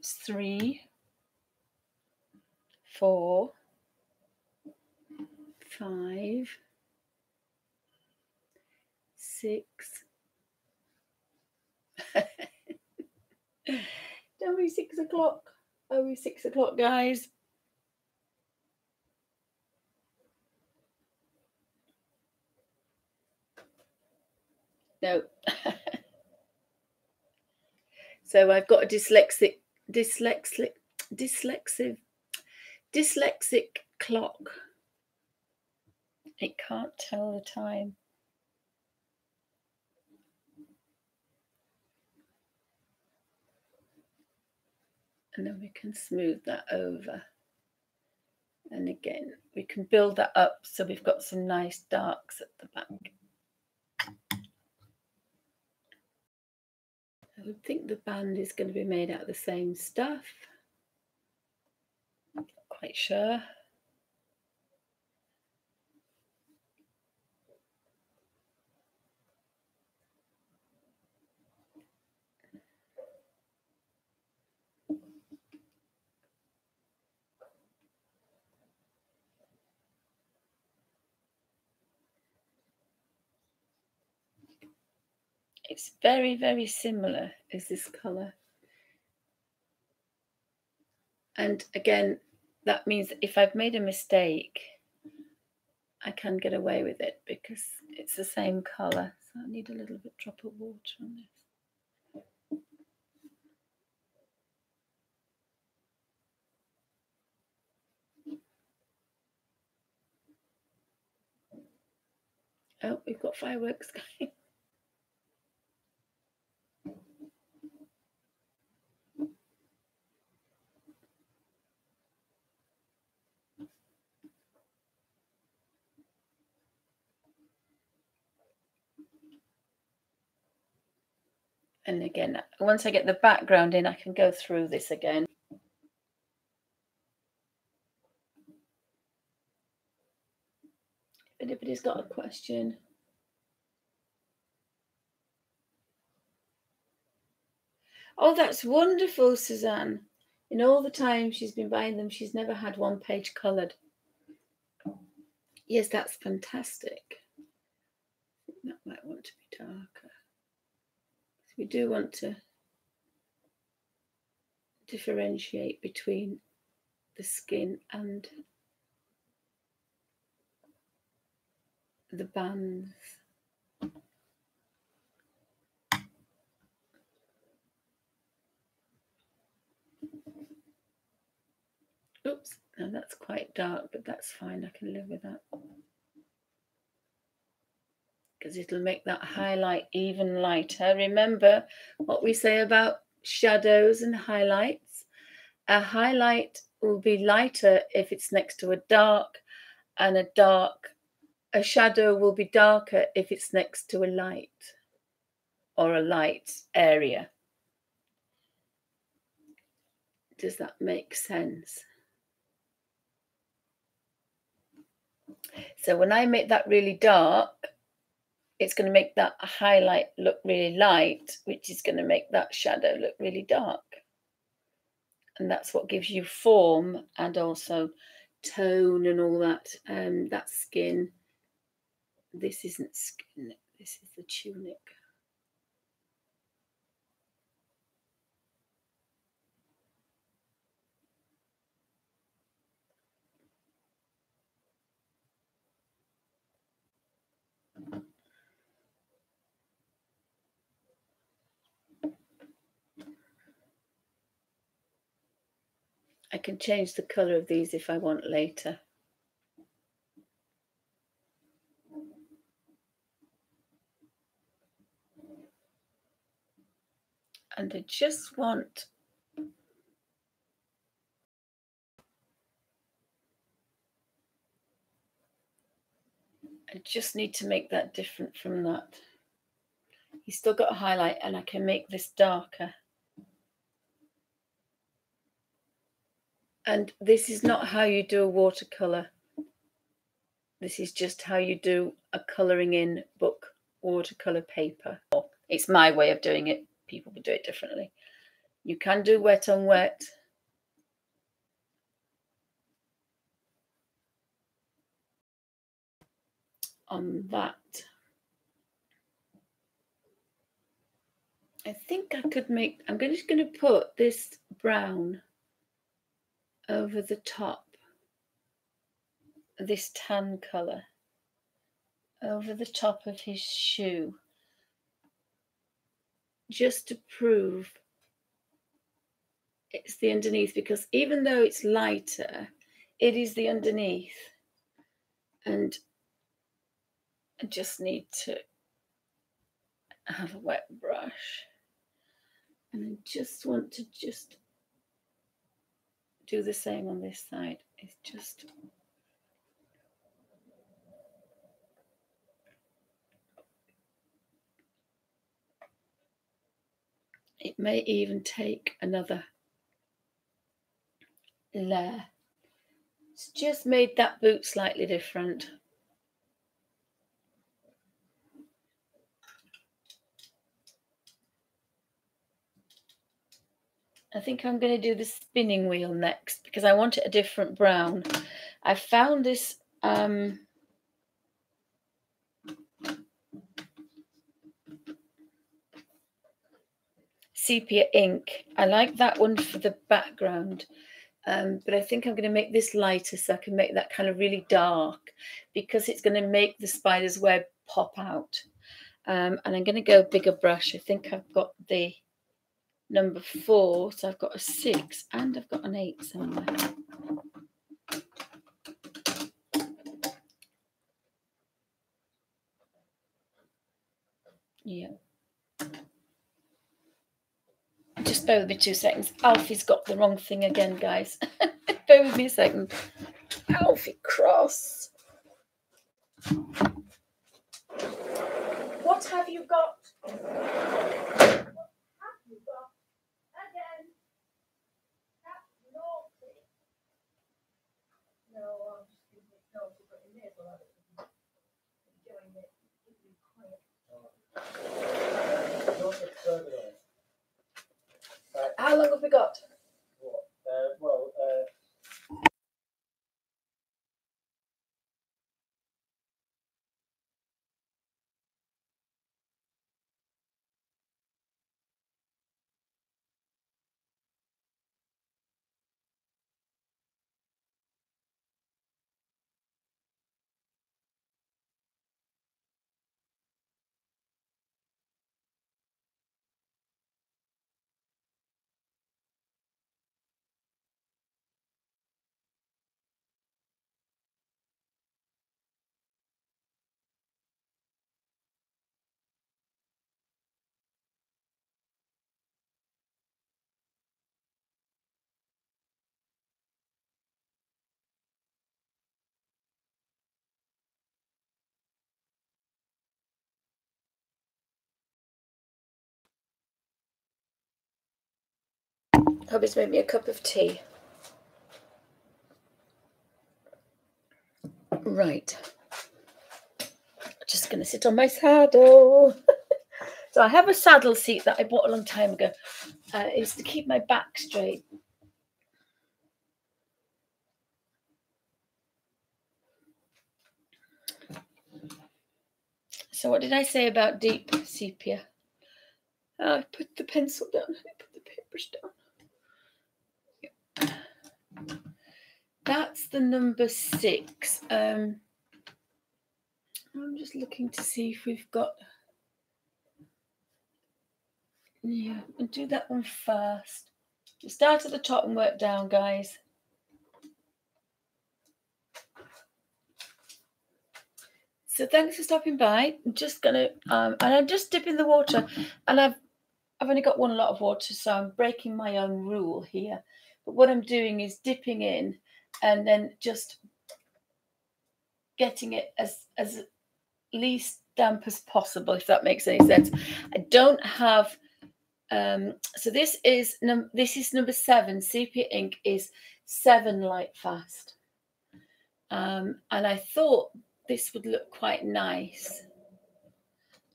3, 4, 5, 6. Don't be 6 o'clock. Oh, it's 6 o'clock, guys. No. So I've got a dyslexic clock. It can't tell the time. And then we can smooth that over. And again, we can build that up so we've got some nice darks at the back. I would think the band is going to be made out of the same stuff. Not quite sure. It's very, very similar as this colour. And again, that means that if I've made a mistake, I can get away with it because it's the same colour. So I need a little bit drop of water on this. Oh, we've got fireworks going. And again, once I get the background in, I can go through this again. If anybody's got a question. Oh, that's wonderful, Suzanne. In all the time she's been buying them, she's never had one page coloured. Yes, that's fantastic. That might want to be darker. So we do want to differentiate between the skin and the bands. Oops, now that's quite dark, but that's fine. I can live with that. Because it'll make that highlight even lighter. Remember what we say about shadows and highlights. A highlight will be lighter if it's next to a dark, and a shadow will be darker if it's next to a light or a light area. Does that make sense? So when I make that really dark, it's going to make that highlight look really light, which is going to make that shadow look really dark. And that's what gives you form and also tone and all that. That skin. This isn't skin, this is the tunic. I can change the colour of these if I want later. And I just want need to make that different from that. You've still got a highlight, and I can make this darker. And this is not how you do a watercolour. This is just how you do a colouring in book watercolour paper. It's my way of doing it. People would do it differently. You can do wet on wet. On that. I think I could make, I'm just going to put this brown over the top, this tan colour, over the top of his shoe, just to prove it's the underneath, because even though it's lighter, it is the underneath. And I just need to have a wet brush. And I just want to just do the same on this side. It's just... It may even take another layer. It's just made that boot slightly different. I think I'm going to do the spinning wheel next because I want it a different brown. I found this sepia ink. I like that one for the background, but I think I'm going to make this lighter so I can make that kind of really dark, because it's going to make the spider's web pop out. And I'm going to go bigger brush. I think I've got the number 4, so I've got a 6 and I've got an 8 somewhere. Yeah. Just bear with me 2 seconds. Alfie's got the wrong thing again, guys. Bear with me a second. Alfie Cross. What have you got? What have you got? Again. That's naughty. No, I'm just giving it naughty, but it may as well have it. Doing it. Give me quiet. How long have we got? Hubby's made me a cup of tea. Right. Just going to sit on my saddle. So I have a saddle seat that I bought a long time ago. It's to keep my back straight. So what did I say about deep sepia? I put the pencil down. I put the papers down. That's the number 6. I'm just looking to see if we've got. Yeah, we'll do that one first. We'll start at the top and work down, guys. So thanks for stopping by. I'm just gonna and I'm just dipping the water, and I've only got one lot of water, so I'm breaking my own rule here. But what I'm doing is dipping in and then just getting it as least damp as possible, if that makes any sense. I don't have so this is number 7. Sepia ink is 7 Lightfast. And I thought this would look quite nice.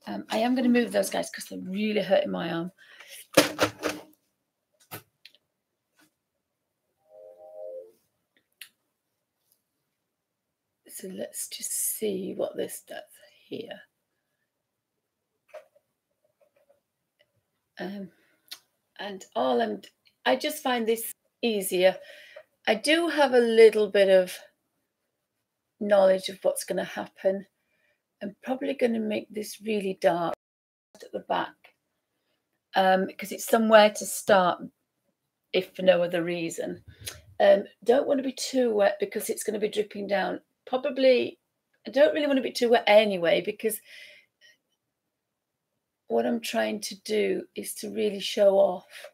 I am going to move those guys because they're really hurting my arm. So let's just see what this does here. And I just find this easier. I do have a little bit of knowledge of what's going to happen. I'm probably going to make this really dark at the back because it's somewhere to start, if for no other reason. Don't want to be too wet because it's going to be dripping down. Probably, I don't really want to be too wet anyway, because what I'm trying to do is to really show off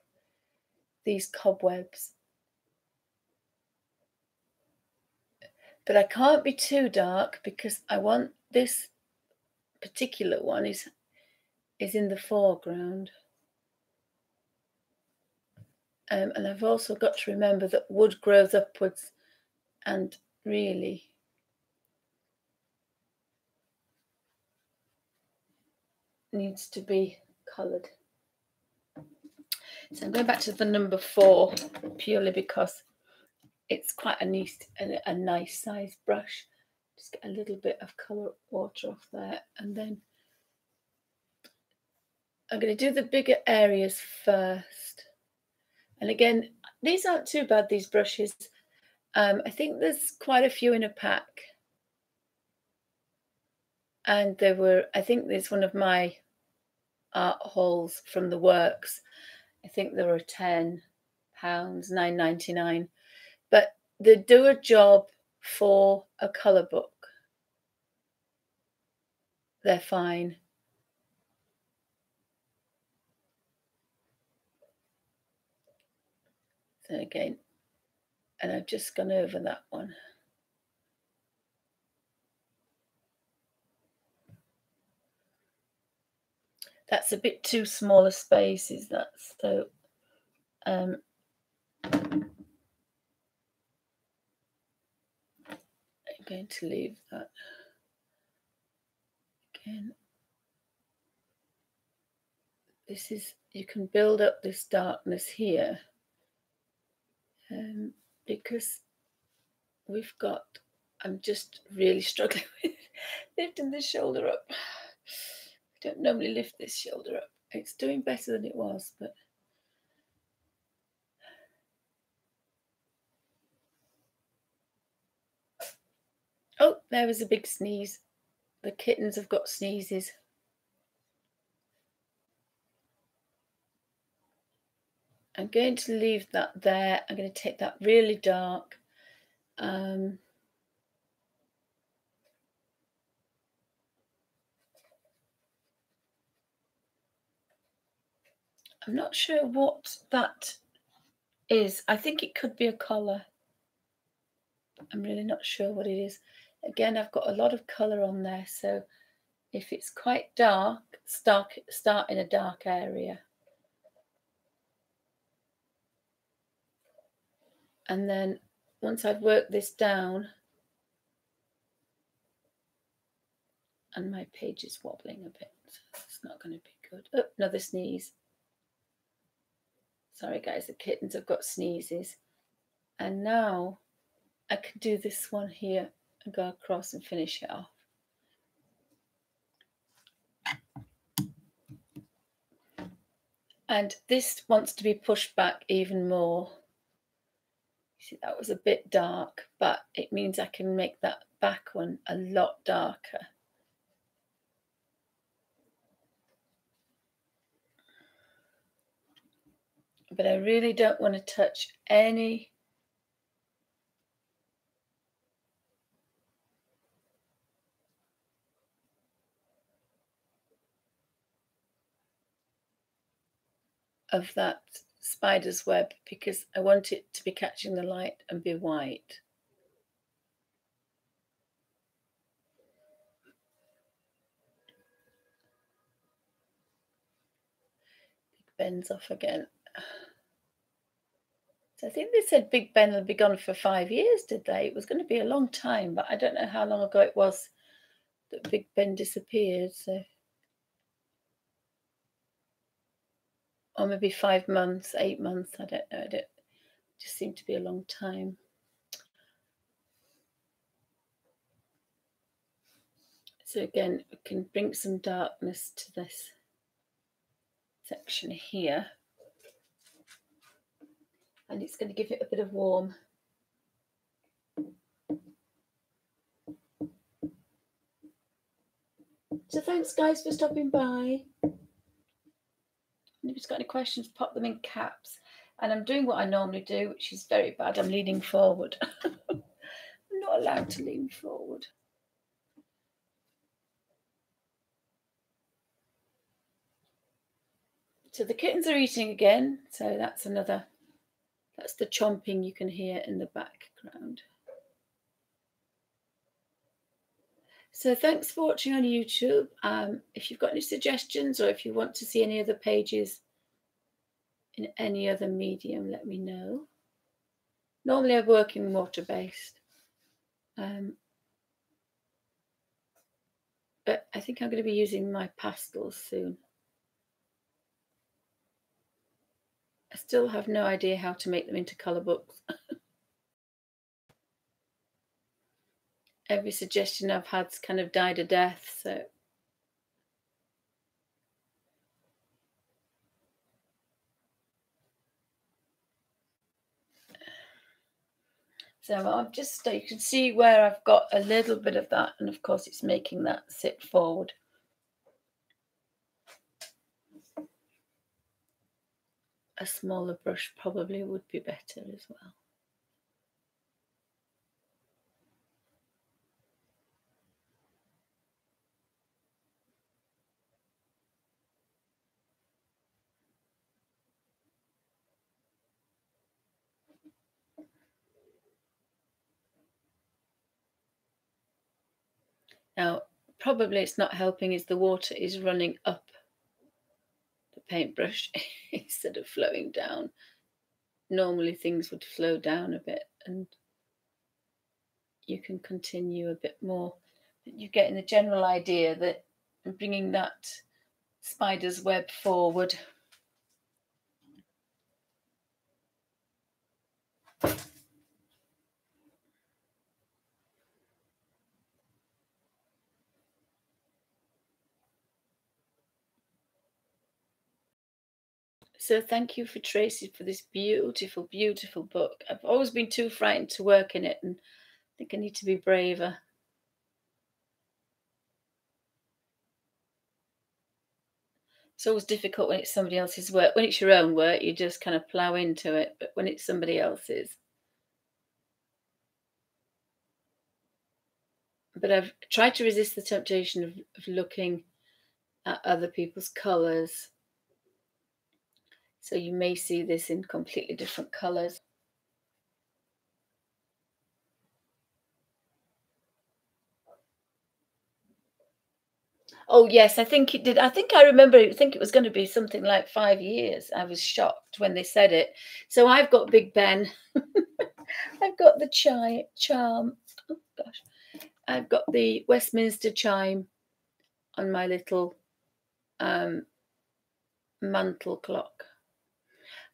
these cobwebs. But I can't be too dark because I want this particular one is in the foreground. And I've also got to remember that wood grows upwards and really needs to be coloured. So I'm going back to the number 4 purely because it's quite a nice size brush. Just get a little bit of colour water off there, and then I'm going to do the bigger areas first. And again, these aren't too bad, these brushes. I think there's quite a few in a pack. And I think there's one of my art hauls from the works. I think there were £10, £9.99. But they do a job for a colour book. They're fine. So again, and I've just gone over that one. That's a bit too small a space, is that? So I'm going to leave that again. This is, you can build up this darkness here because we've got, I'm just really struggling with lifting this shoulder up. I don't normally lift this shoulder up. It's doing better than it was, but oh, there was a big sneeze. The kittens have got sneezes. I'm going to leave that there. I'm going to take that really dark. I'm not sure what that is. I think it could be a colour. I'm really not sure what it is. Again, I've got a lot of colour on there, so if it's quite dark, start in a dark area. And then once I've worked this down, And my page is wobbling a bit, so it's not going to be good. Oh, another sneeze. Sorry guys, the kittens have got sneezes. And now I can do this one here and go across and finish it off. And this wants to be pushed back even more. You see, that was a bit dark, but it means I can make that back one a lot darker. But I really don't want to touch any of that spider's web because I want it to be catching the light and be white. Big Ben's off again. So I think they said Big Ben will be gone for 5 years, did they? It was going to be a long time, but I don't know how long ago it was that Big Ben disappeared. So, or maybe 5 months, 8 months. I don't know. It just seemed to be a long time. So again, we can bring some darkness to this section here. And it's going to give it a bit of warmth. So thanks guys for stopping by. If you've got any questions, pop them in caps. And I'm doing what I normally do, which is very bad. I'm leaning forward. I'm not allowed to lean forward. So the kittens are eating again. So that's the chomping you can hear in the background. So thanks for watching on YouTube. If you've got any suggestions or if you want to see any other pages in any other medium, let me know. Normally I work in water-based. But I think I'm going to be using my pastels soon. I still have no idea how to make them into colour books. Every suggestion I've had's kind of died a death, so I've just, you can see where I've got a little bit of that, and of course it's making that sit forward. A smaller brush probably would be better as well. Now, probably it's not helping is the water is running up the paintbrush instead of flowing down. Normally things would flow down a bit and you can continue a bit more. You're getting the general idea that I'm bringing that spider's web forward. So thank you for Tracy for this beautiful, beautiful book. I've always been too frightened to work in it and I think I need to be braver. It's always difficult when it's somebody else's work. When it's your own work, you just kind of plow into it. But when it's somebody else's. But I've tried to resist the temptation of looking at other people's colours. So you may see this in completely different colours. Oh, yes, I think it did. I think I remember, I think it was going to be something like 5 years. I was shocked when they said it. So I've got Big Ben. I've got the charm. Oh, gosh. I've got the Westminster chime. on my little mantle clock.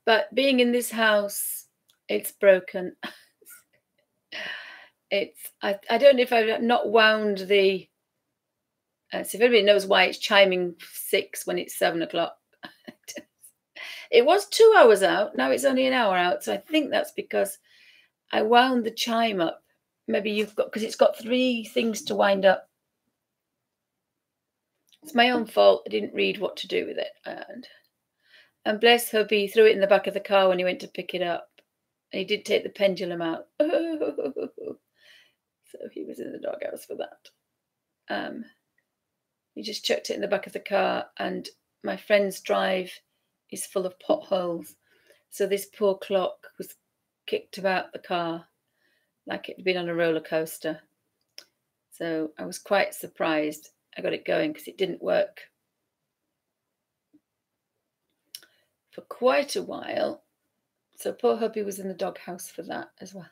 But being in this house, it's broken. I don't know if I've not wound the so if anybody knows why it's chiming 6 when it's 7 o'clock. It was 2 hours out, now it's only an hour out, so I think that's because I wound the chime up. Maybe you've got, because it's got 3 things to wind up. It's my own fault. I didn't read what to do with it. And bless hubby, threw it in the back of the car when he went to pick it up. And he did take the pendulum out. So he was in the doghouse for that. He just chucked it in the back of the car, and my friend's drive is full of potholes. So this poor clock was kicked about the car like it had been on a roller coaster. So I was quite surprised I got it going, because it didn't work for quite a while. So poor hubby was in the doghouse for that as well.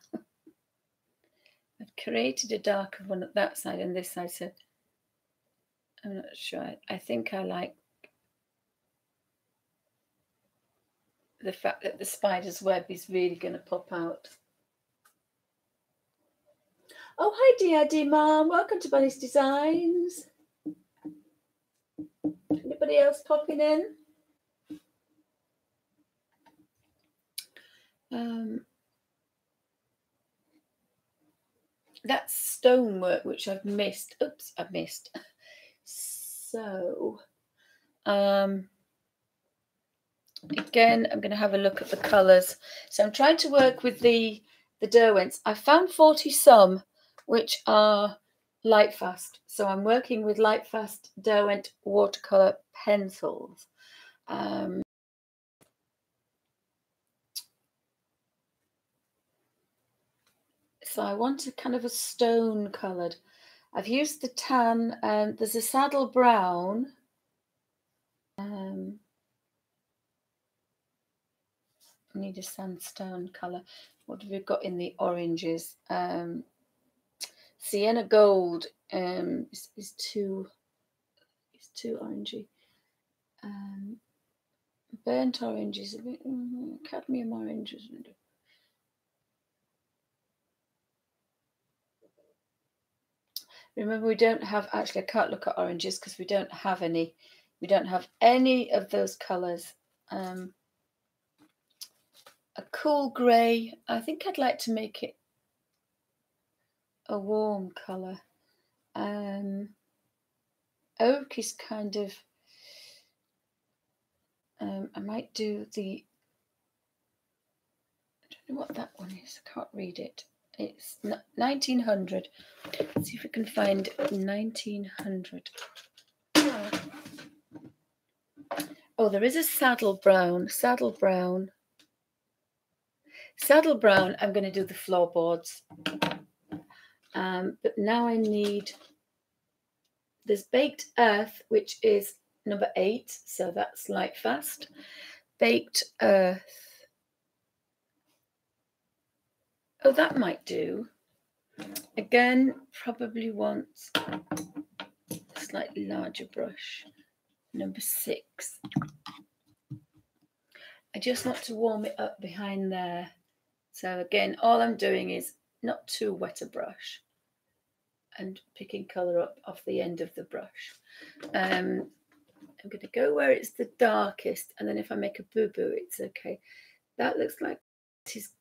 I've created a darker one at that side and this side, so I'm not sure. I think I like the fact that the spider's web is really going to pop out. Oh, hi, DID Mum. Welcome to Bunny's Designs. Anybody else popping in? That's stonework, which I've missed. Oops, I've missed. So, again, I'm going to have a look at the colours. So I'm trying to work with the Derwents. I found 40 some, which are Lightfast. So I'm working with Lightfast Derwent watercolour pencils. So I want a kind of a stone coloured. I've used the tan, and there's a saddle brown. I need a sandstone colour. What have we got in the oranges? Sienna gold is too orangey. Burnt orange is a bit cadmium orange, isn't it? Remember, we don't have, actually I can't look at oranges because we don't have any. We don't have any of those colours. A cool grey. I think I'd like to make it a warm colour. Oak is kind of, I might do the, I don't know what that one is, I can't read it. It's 1900. Let's see if we can find 1900. Oh, there is a saddle brown. Saddle brown. Saddle brown, I'm going to do the floorboards. But now I need, there's Baked Earth, which is number 8. So that's Lightfast. Baked Earth. Oh, that might do. Again, probably want a slightly larger brush. Number 6. I just want to warm it up behind there. So again, all I'm doing is not too wet a brush and picking colour up off the end of the brush. I'm going to go where it's the darkest, and then if I make a boo-boo, it's okay. That looks like he's,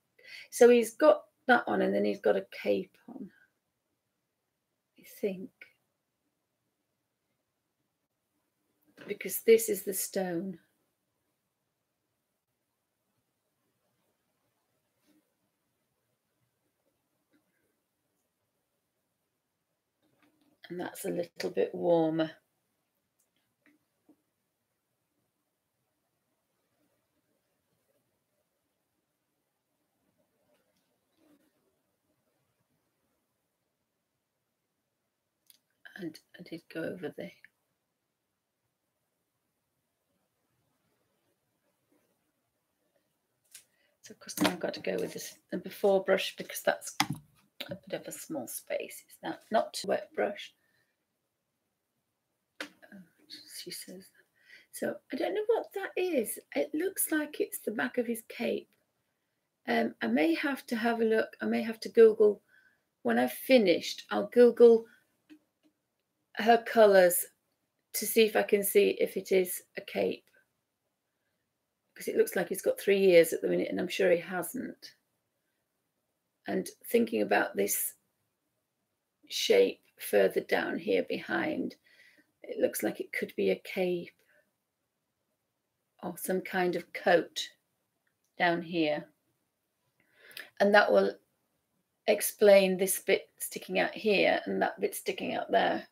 so he's got that on, and then he's got a cape on, I think, because this is the stone. And that's a little bit warmer. And I did go over there. So of course now I've got to go with this the before brush, because that's a bit of a small space. It's not too wet brush. she says. So I don't know what that is. It looks like it's the back of his cape. I may have to have a look. I may have to Google. When I've finished, I'll Google her colours to see if I can see if it is a cape. Because it looks like he's got 3 years at the minute, and I'm sure he hasn't. And thinking about this shape further down here behind, it looks like it could be a cape or some kind of coat down here. And that will explain this bit sticking out here and that bit sticking out there.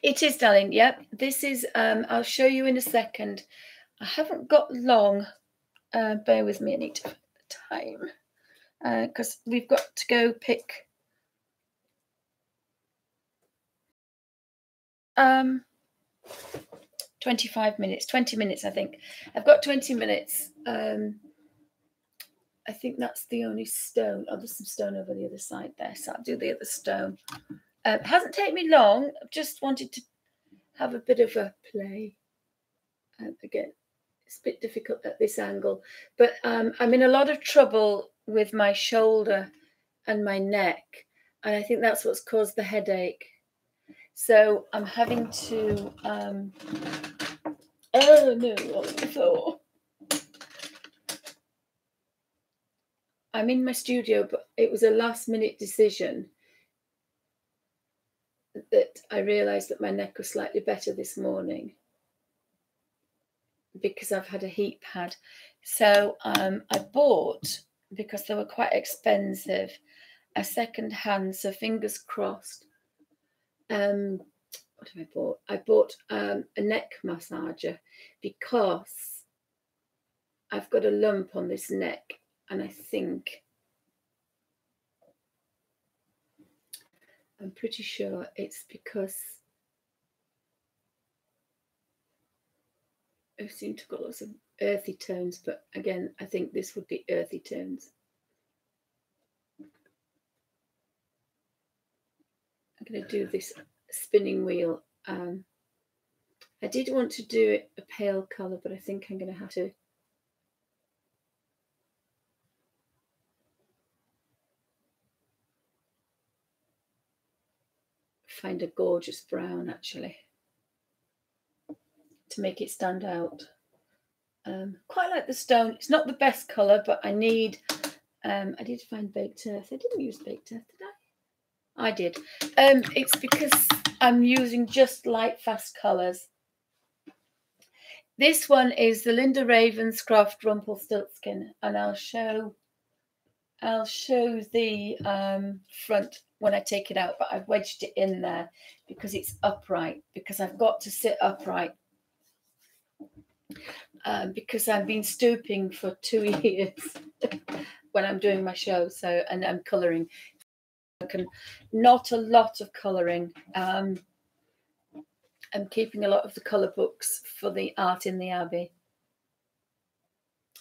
It is, darling. Yep, this is, I'll show you in a second. I haven't got long. Bear with me, I need time. Because we've got to go pick 25 minutes, 20 minutes, I think. I've got 20 minutes. I think that's the only stone. Oh, there's some stone over the other side there, so I'll do the other stone. It hasn't taken me long. I've just wanted to have a bit of a play. Again, it's a bit difficult at this angle, but I'm in a lot of trouble with my shoulder and my neck, and I think that's what's caused the headache. So I'm having to oh no, on the floor. I'm in my studio, but it was a last minute decision that I realised that my neck was slightly better this morning because I've had a heat pad. So I bought, because they were quite expensive, a second hand, so fingers crossed. What have I bought? I bought a neck massager because I've got a lump on this neck, and I think, I'm pretty sure it's because I seem to have got lots of earthy tones, but again, I think this would be earthy tones. I'm going to do this spinning wheel. I did want to do it a pale colour, but I think I'm going to have to find a gorgeous brown, actually, to make it stand out. Quite like the stone. It's not the best colour, but I need, I did find baked earth. I didn't use baked earth, did I? I did. It's because I'm using just Lightfast colours. This one is the Linder Ravenscroft Rumpelstiltskin, and I'll show the front when I take it out, but I've wedged it in there because it's upright, because I've got to sit upright. Because I've been stooping for 2 years when I'm doing my show, so, and I'm colouring. Not a lot of colouring. I'm keeping a lot of the colour books for the art in the Abbey.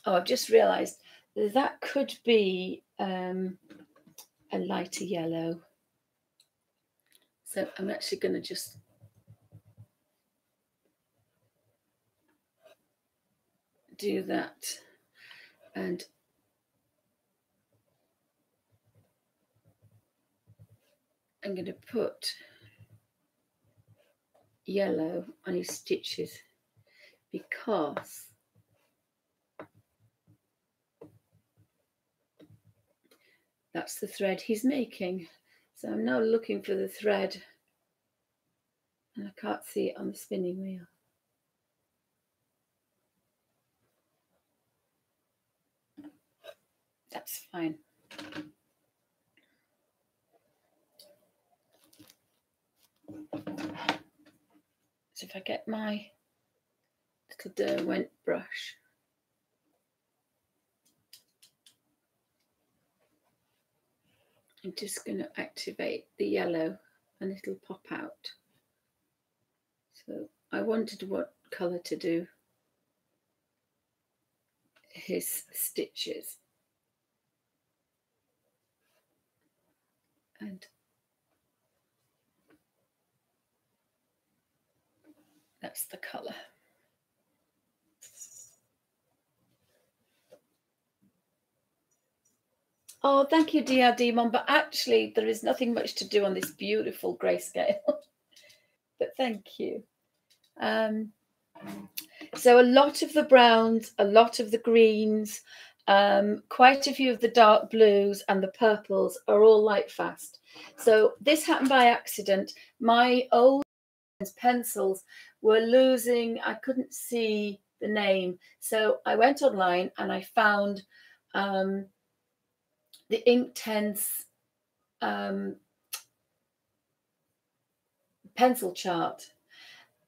Oh, I've just realised that could be a lighter yellow. So I'm actually going to just do that, and I'm going to put yellow on his stitches because that's the thread he's making. So I'm now looking for the thread, and I can't see it on the spinning wheel. That's fine. So if I get my little Derwent brush, I'm just going to activate the yellow and it'll pop out. So I wanted what colour to do his stitches. And That's the colour. Oh, thank you, DRD Mom. But actually, there is nothing much to do on this beautiful grayscale. But thank you. So a lot of the browns, a lot of the greens, quite a few of the dark blues and the purples are all Lightfast. So this happened by accident. My old pencils were losing, I couldn't see the name. So I went online and I found the Inktense pencil chart.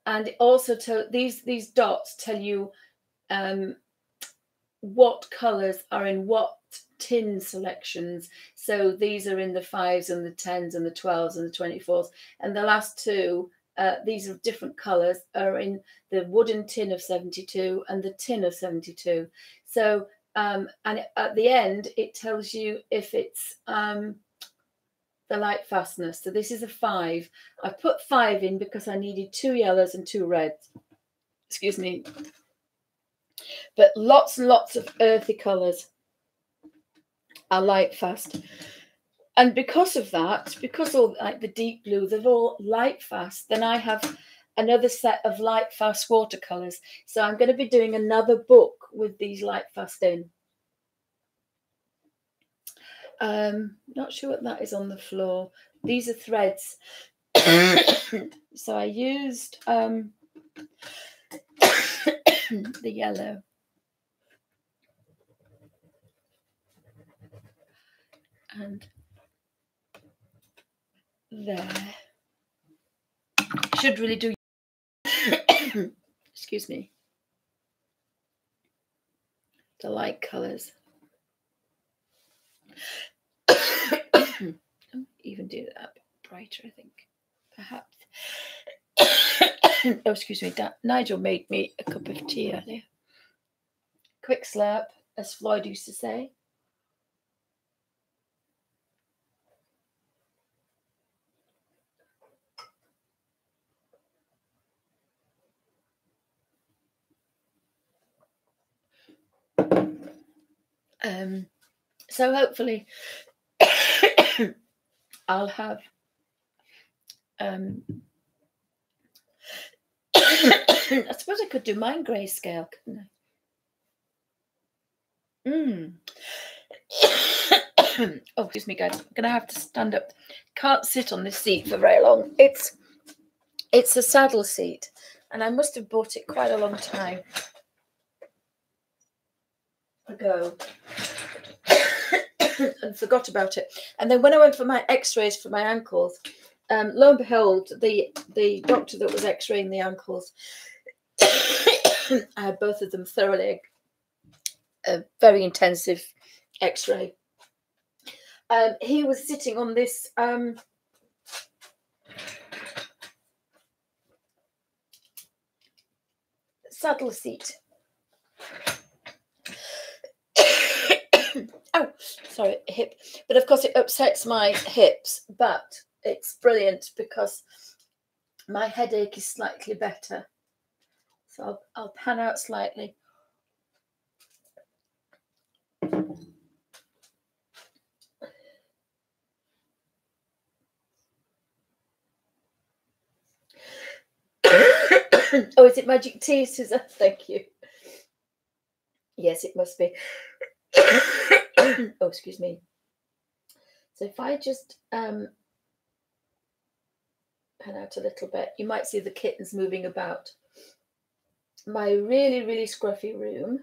And also these dots tell you what colours are in what tin selections. So these are in the 5s and the 10s and the 12s and the 24s. And the last two, these are different colours, are in the wooden tin of 72 and the tin of 72. So, and at the end, it tells you if it's the Lightfastness. So this is a 5. I put 5 in because I needed 2 yellows and 2 reds. Excuse me. But lots and lots of earthy colours are Lightfast. And because of that, because all like the deep blue, they're all Lightfast, then I have another set of Lightfast watercolours. So I'm going to be doing another book with these Lightfast in. Not sure what that is on the floor. These are threads. So I used the yellow. And there. Should really do. Excuse me. The light colours. Even do that a bit brighter, I think. Perhaps. Oh, excuse me. Nigel made me a cup of tea earlier. Quick slurp, as Floyd used to say. So hopefully I'll have I suppose I could do mine grayscale, couldn't I? Oh, excuse me, guys. I'm gonna have to stand up. Can't sit on this seat for very long. It's a saddle seat, and I must have bought it quite a long time ago and forgot about it. And then when I went for my x-rays for my ankles, lo and behold, the doctor that was x-raying the ankles, I had both of them thoroughly, a very intensive x-ray. He was sitting on this saddle seat. Oh, sorry, hip. But of course it upsets my hips, but it's brilliant because my headache is slightly better. So I'll pan out slightly. Oh, is it magic tea, Susan? Thank you. Yes, it must be. Oh, excuse me. So if I just pan out a little bit, you might see the kittens moving about. My really, really scruffy room.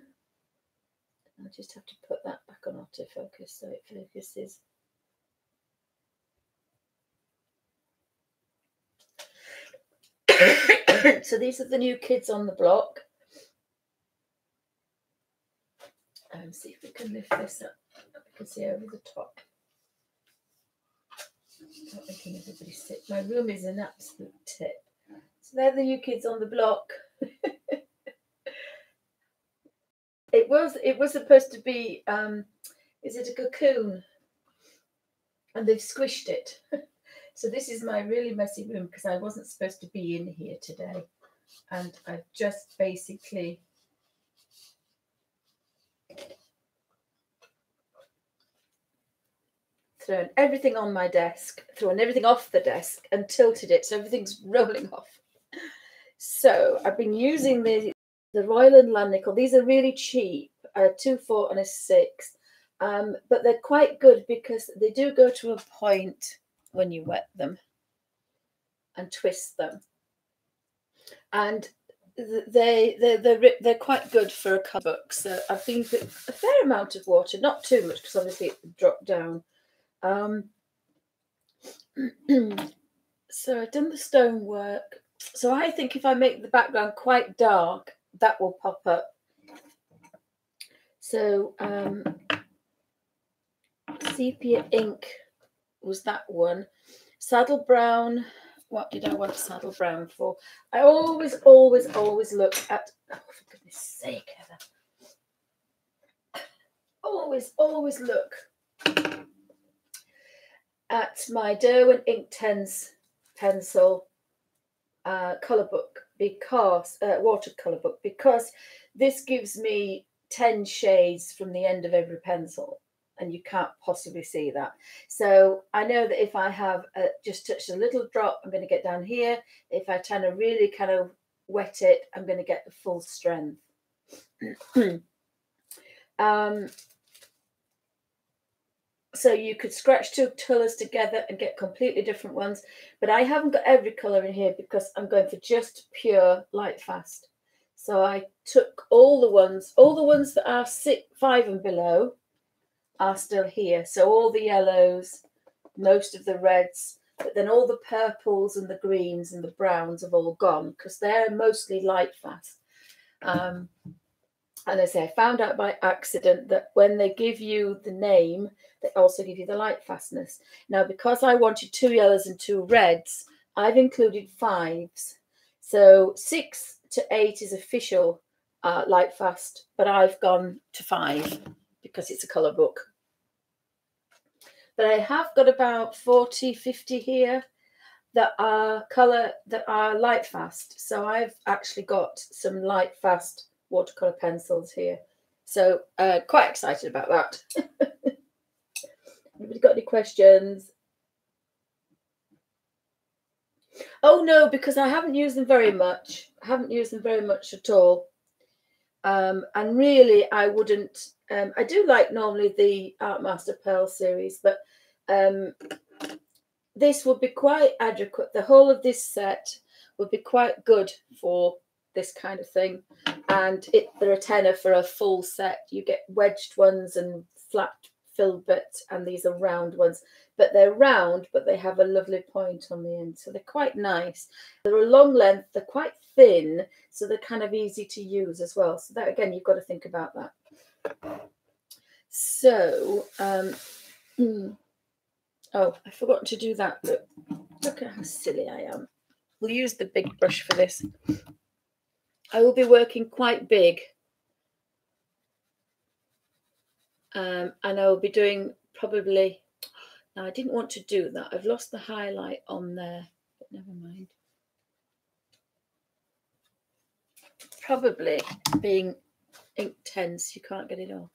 I'll just have to put that back on autofocus so it focuses. So these are the new kids on the block. See if we can lift this up. We can see over the top. Not making everybody sit. My room is an absolute tip. So they're the new kids on the block. It was supposed to be is it a cocoon? And they've squished it. So this is my really messy room because I wasn't supposed to be in here today. and I've just basically thrown everything on my desk, thrown everything off the desk and tilted it so everything's rolling off. So I've been using the Royal and Landnickel. These are really cheap, a 2, 4 and a 6. But they're quite good because they do go to a point when you wet them and twist them. And they're quite good for a colour book. So I've been putting a fair amount of water, not too much because obviously it dropped down. So I've done the stonework. So I think if I make the background quite dark, that will pop up. So sepia ink was that one. Saddle brown. What did I want saddle brown for? I always look at, oh, for goodness sake, Heather. Always look at my Derwent Inktense pencil colour book, because watercolour book, because this gives me 10 shades from the end of every pencil, and you can't possibly see that. So I know that if I have just touched a little drop, I'm going to get down here. If I kind of really kind of wet it, I'm going to get the full strength. So you could scratch two colours together and get completely different ones, but I haven't got every colour in here because I'm going for just pure Lightfast. So I took all the ones that are 5 and below are still here. So all the yellows, most of the reds, but then all the purples and the greens and the browns have all gone because they're mostly Lightfast. And as I found out by accident that when they give you the name, they also give you the Lightfastness. Now, because I wanted 2 yellows and 2 reds, I've included 5s. So 6 to 8 is official Lightfast, but I've gone to 5 because it's a colour book. But I have got about 40, 50 here that are Lightfast. So I've actually got some Lightfast watercolor pencils here, so quite excited about that. Anybody got any questions? Oh no, because I haven't used them very much. I haven't used them very much at all. And really, I wouldn't. I do like normally the Art Master Pearl series, but this would be quite adequate. The whole of this set would be quite good for this kind of thing, and they're a tenner for a full set. You get wedged ones and flat filled bits, and these are round ones, but they're round, but they have a lovely point on the end, so they're quite nice. They're a long length, they're quite thin, so they're kind of easy to use as well. So that, again, you've got to think about that. So oh, I forgot to do that. Look at how silly I am. We'll use the big brush for this. I will be working quite big, and I will be doing probably, now I didn't want to do that. I've lost the highlight on there, but never mind. Probably being Inktense, you can't get it off.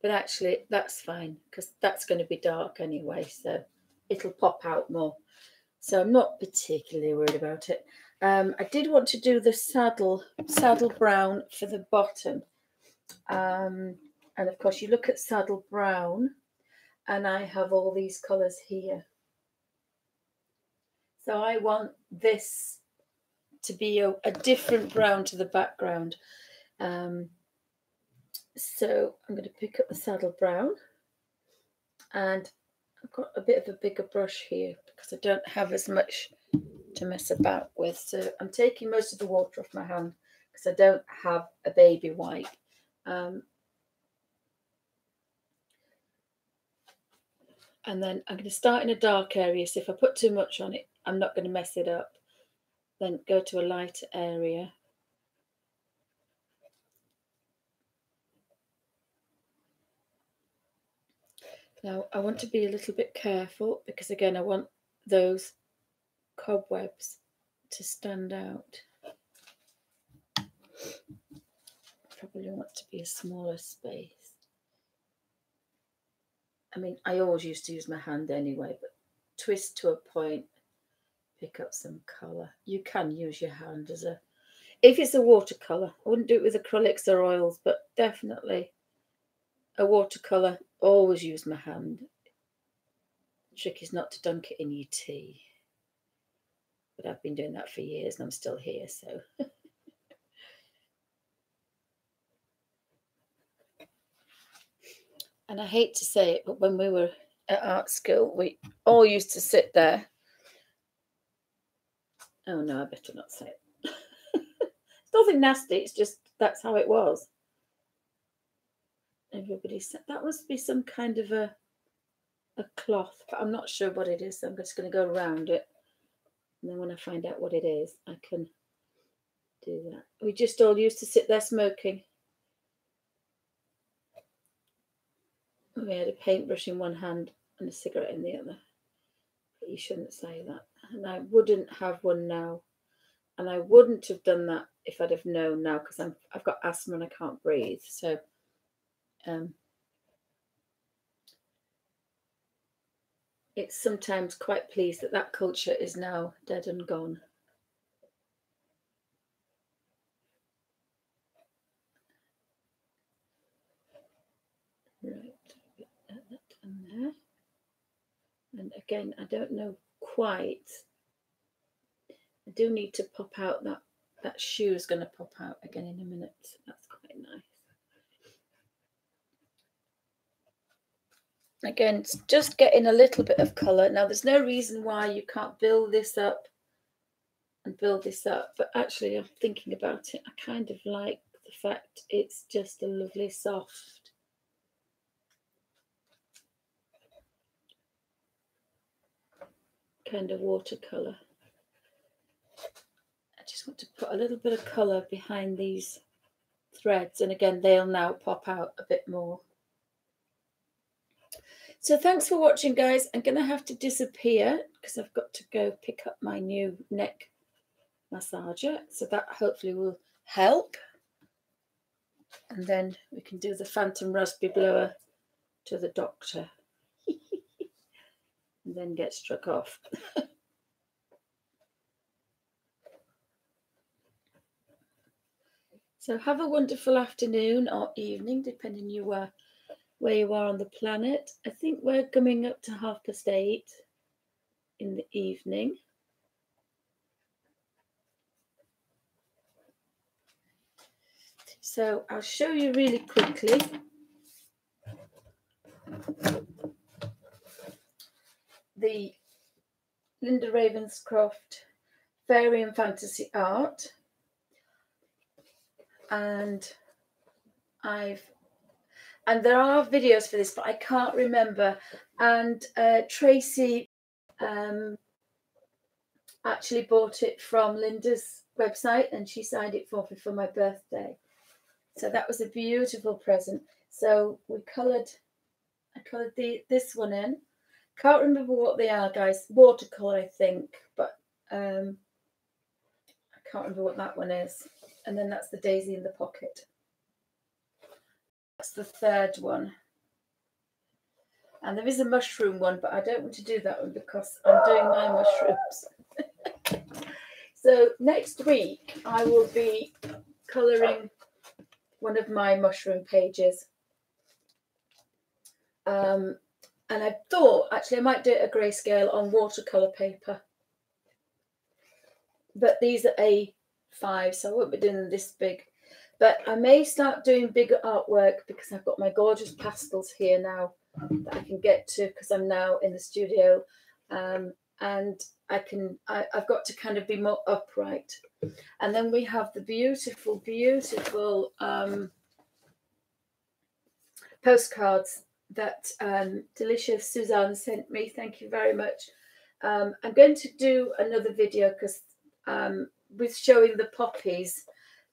But actually, that's fine because that's going to be dark anyway, so it'll pop out more. So I'm not particularly worried about it. I did want to do the saddle brown for the bottom. And of course, you look at saddle brown, and I have all these colours here. So I want this to be a different brown to the background. So I'm going to pick up the saddle brown, and I've got a bit of a bigger brush here because I don't have as much to mess about with. So I'm taking most of the water off my hand because I don't have a baby wipe. And then I'm going to start in a dark area. So if I put too much on it, I'm not going to mess it up. Then go to a lighter area. Now I want to be a little bit careful because, again, I want those cobwebs to stand out. Probably want to be a smaller space. I mean, I always used to use my hand anyway, but twist to a point, pick up some colour. You can use your hand as a, if it's a watercolour. I wouldn't do it with acrylics or oils, but definitely a watercolour, always use my hand. The trick is not to dunk it in your tea. But I've been doing that for years and I'm still here, so. And I hate to say it, but when we were at art school, we all used to sit there. Oh no, I better not say it. It's nothing nasty, it's just that's how it was. Everybody said that must be some kind of a cloth, but I'm not sure what it is, so I'm just going to go around it. And then when I find out what it is, I can do that. We just all used to sit there smoking. We had a paintbrush in one hand and a cigarette in the other. But you shouldn't say that. And I wouldn't have one now. And I wouldn't have done that if I'd have known now, because I've got asthma and I can't breathe. So it's sometimes quite pleased that that culture is now dead and gone. Right, get that done there. And again, I don't know quite. I do need to pop out that shoe is going to pop out again in a minute. That's quite nice. Again, it's just getting a little bit of colour. Now, there's no reason why you can't build this up and build this up. But actually, I'm thinking about it. I kind of like the fact it's just a lovely soft kind of watercolour. I just want to put a little bit of colour behind these threads. And again, they'll now pop out a bit more. So thanks for watching, guys. I'm going to have to disappear because I've got to go pick up my new neck massager. So that hopefully will help. And then we can do the phantom raspberry blower to the doctor. And then get struck off. So have a wonderful afternoon or evening, depending where you are on the planet. I think we're coming up to 8:30 in the evening. So I'll show you really quickly. The Linder Ravenscroft Fairy and Fantasy Art. And there are videos for this, but I can't remember. And Tracy actually bought it from Linda's website, and she signed it for me for my birthday. So that was a beautiful present. So I coloured this one in. Can't remember what they are, guys. Watercolour, I think, but I can't remember what that one is. And then that's the daisy in the pocket. That's the third one. And there is a mushroom one, but I don't want to do that one because I'm doing my mushrooms. So next week I will be colouring one of my mushroom pages. And I thought actually I might do it a grayscale on watercolour paper. But these are A5, so I won't be doing them this big. But I may start doing bigger artwork because I've got my gorgeous pastels here now that I can get to because I'm now in the studio. And I've got to kind of be more upright. And then we have the beautiful, beautiful postcards that delicious Suzanne sent me. Thank you very much. I'm going to do another video because with showing the poppies,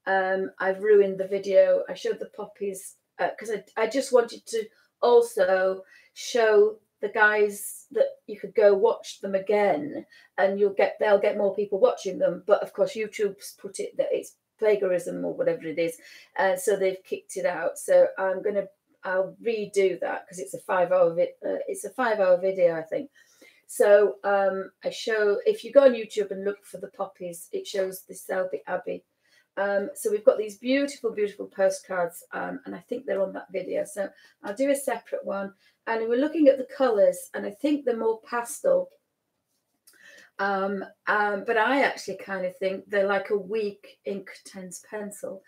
I've ruined the video. I showed the poppies because I just wanted to also show the guys that you could go watch them again, and they'll get more people watching them. But of course, YouTube's put it that it's plagiarism or whatever it is, and so they've kicked it out. So I'll redo that because it's a 5-hour video, I think. So I show, if you go on YouTube and look for the poppies, it shows the Selby Abbey. So we've got these beautiful, beautiful postcards, and I think they're on that video. So I'll do a separate one. And we're looking at the colours, and I think they're more pastel. But I actually kind of think they're like a weak Inktense pencil,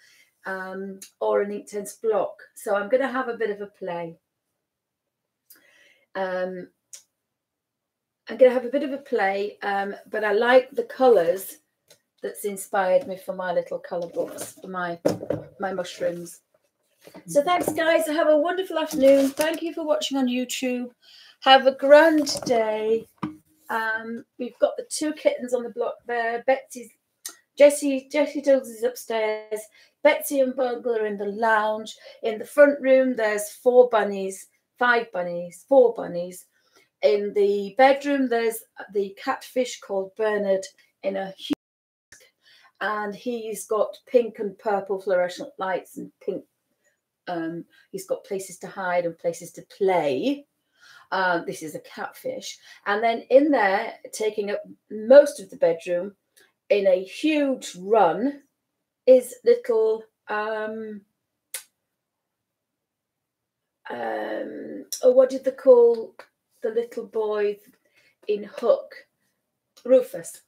or an Inktense block. So I'm going to have a bit of a play. I'm going to have a bit of a play, but I like the colours that's inspired me for my little colour books, for my mushrooms. So thanks, guys. Have a wonderful afternoon. Thank you for watching on YouTube. Have a grand day. We've got the 2 kittens on the block there. Jessie Dills is upstairs. Betsy and Bungle are in the lounge. In the front room, there's 4 bunnies. In the bedroom, there's the catfish called Bernard in a huge, and he's got pink and purple fluorescent lights and pink. He's got places to hide and places to play. This is a catfish. And then in there, taking up most of the bedroom, in a huge run, is little what did they call the little boy in Hook? Rufus.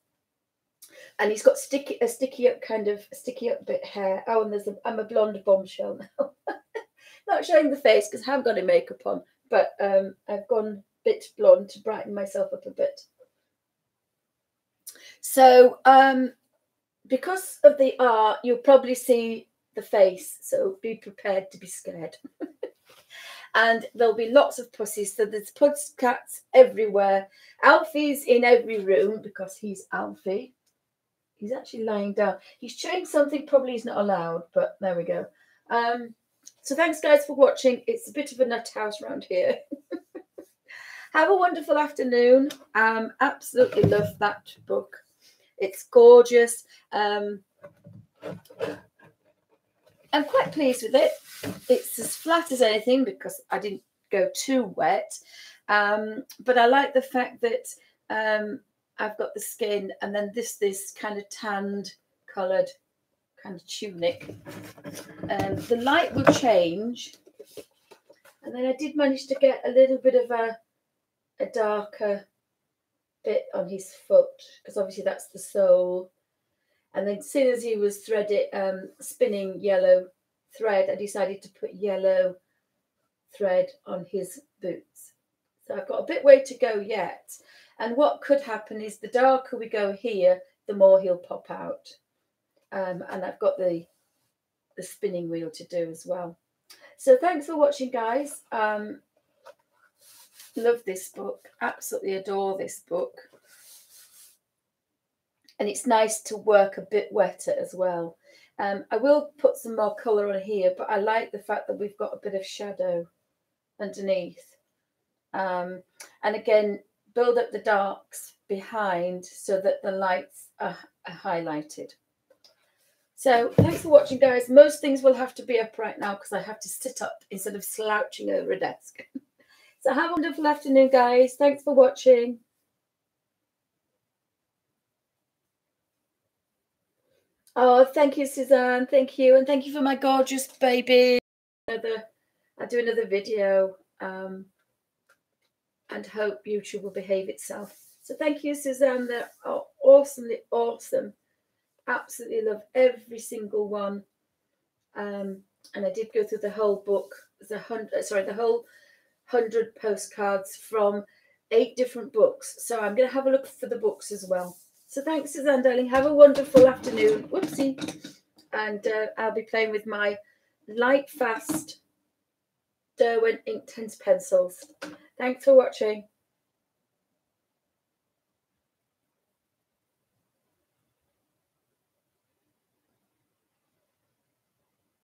And he's got a sticky up bit hair. Oh, and I'm a blonde bombshell now. Not showing the face because I haven't got any makeup on, but I've gone a bit blonde to brighten myself up a bit. So because of the art, you'll probably see the face, so be prepared to be scared. And there'll be lots of pussies, so there's pussycats everywhere. Alfie's in every room because he's Alfie. He's actually lying down. He's chewing something probably he's not allowed, but there we go. So thanks, guys, for watching. It's a bit of a nut house around here. Have a wonderful afternoon. Absolutely love that book. It's gorgeous. I'm quite pleased with it. It's as flat as anything because I didn't go too wet. But I like the fact that I've got the skin and then this kind of tanned coloured kind of tunic. The light will change. And then I did manage to get a little bit of a darker bit on his foot because obviously that's the sole. And then as soon as he was spinning yellow thread, I decided to put yellow thread on his boots. So I've got a bit way to go yet. And what could happen is the darker we go here, the more he'll pop out. And I've got the spinning wheel to do as well. So thanks for watching, guys. Love this book. Absolutely adore this book. And it's nice to work a bit wetter as well. I will put some more colour on here, but I like the fact that we've got a bit of shadow underneath. And again, build up the darks behind so that the lights are highlighted. So thanks for watching, guys. Most things will have to be upright now because I have to sit up instead of slouching over a desk. So have a wonderful afternoon, guys. Thanks for watching. Oh, thank you, Suzanne. Thank you. And thank you for my gorgeous baby. I'll do another video and hope YouTube will behave itself. So thank you, Suzanne. They're awesomely awesome. Absolutely love every single one. And I did go through the whole book. The whole 100 postcards from 8 different books. So I'm going to have a look for the books as well. So thanks, Suzanne, darling. Have a wonderful afternoon. Whoopsie. And I'll be playing with my Lightfast Derwent Inktense pencils. Thanks for watching.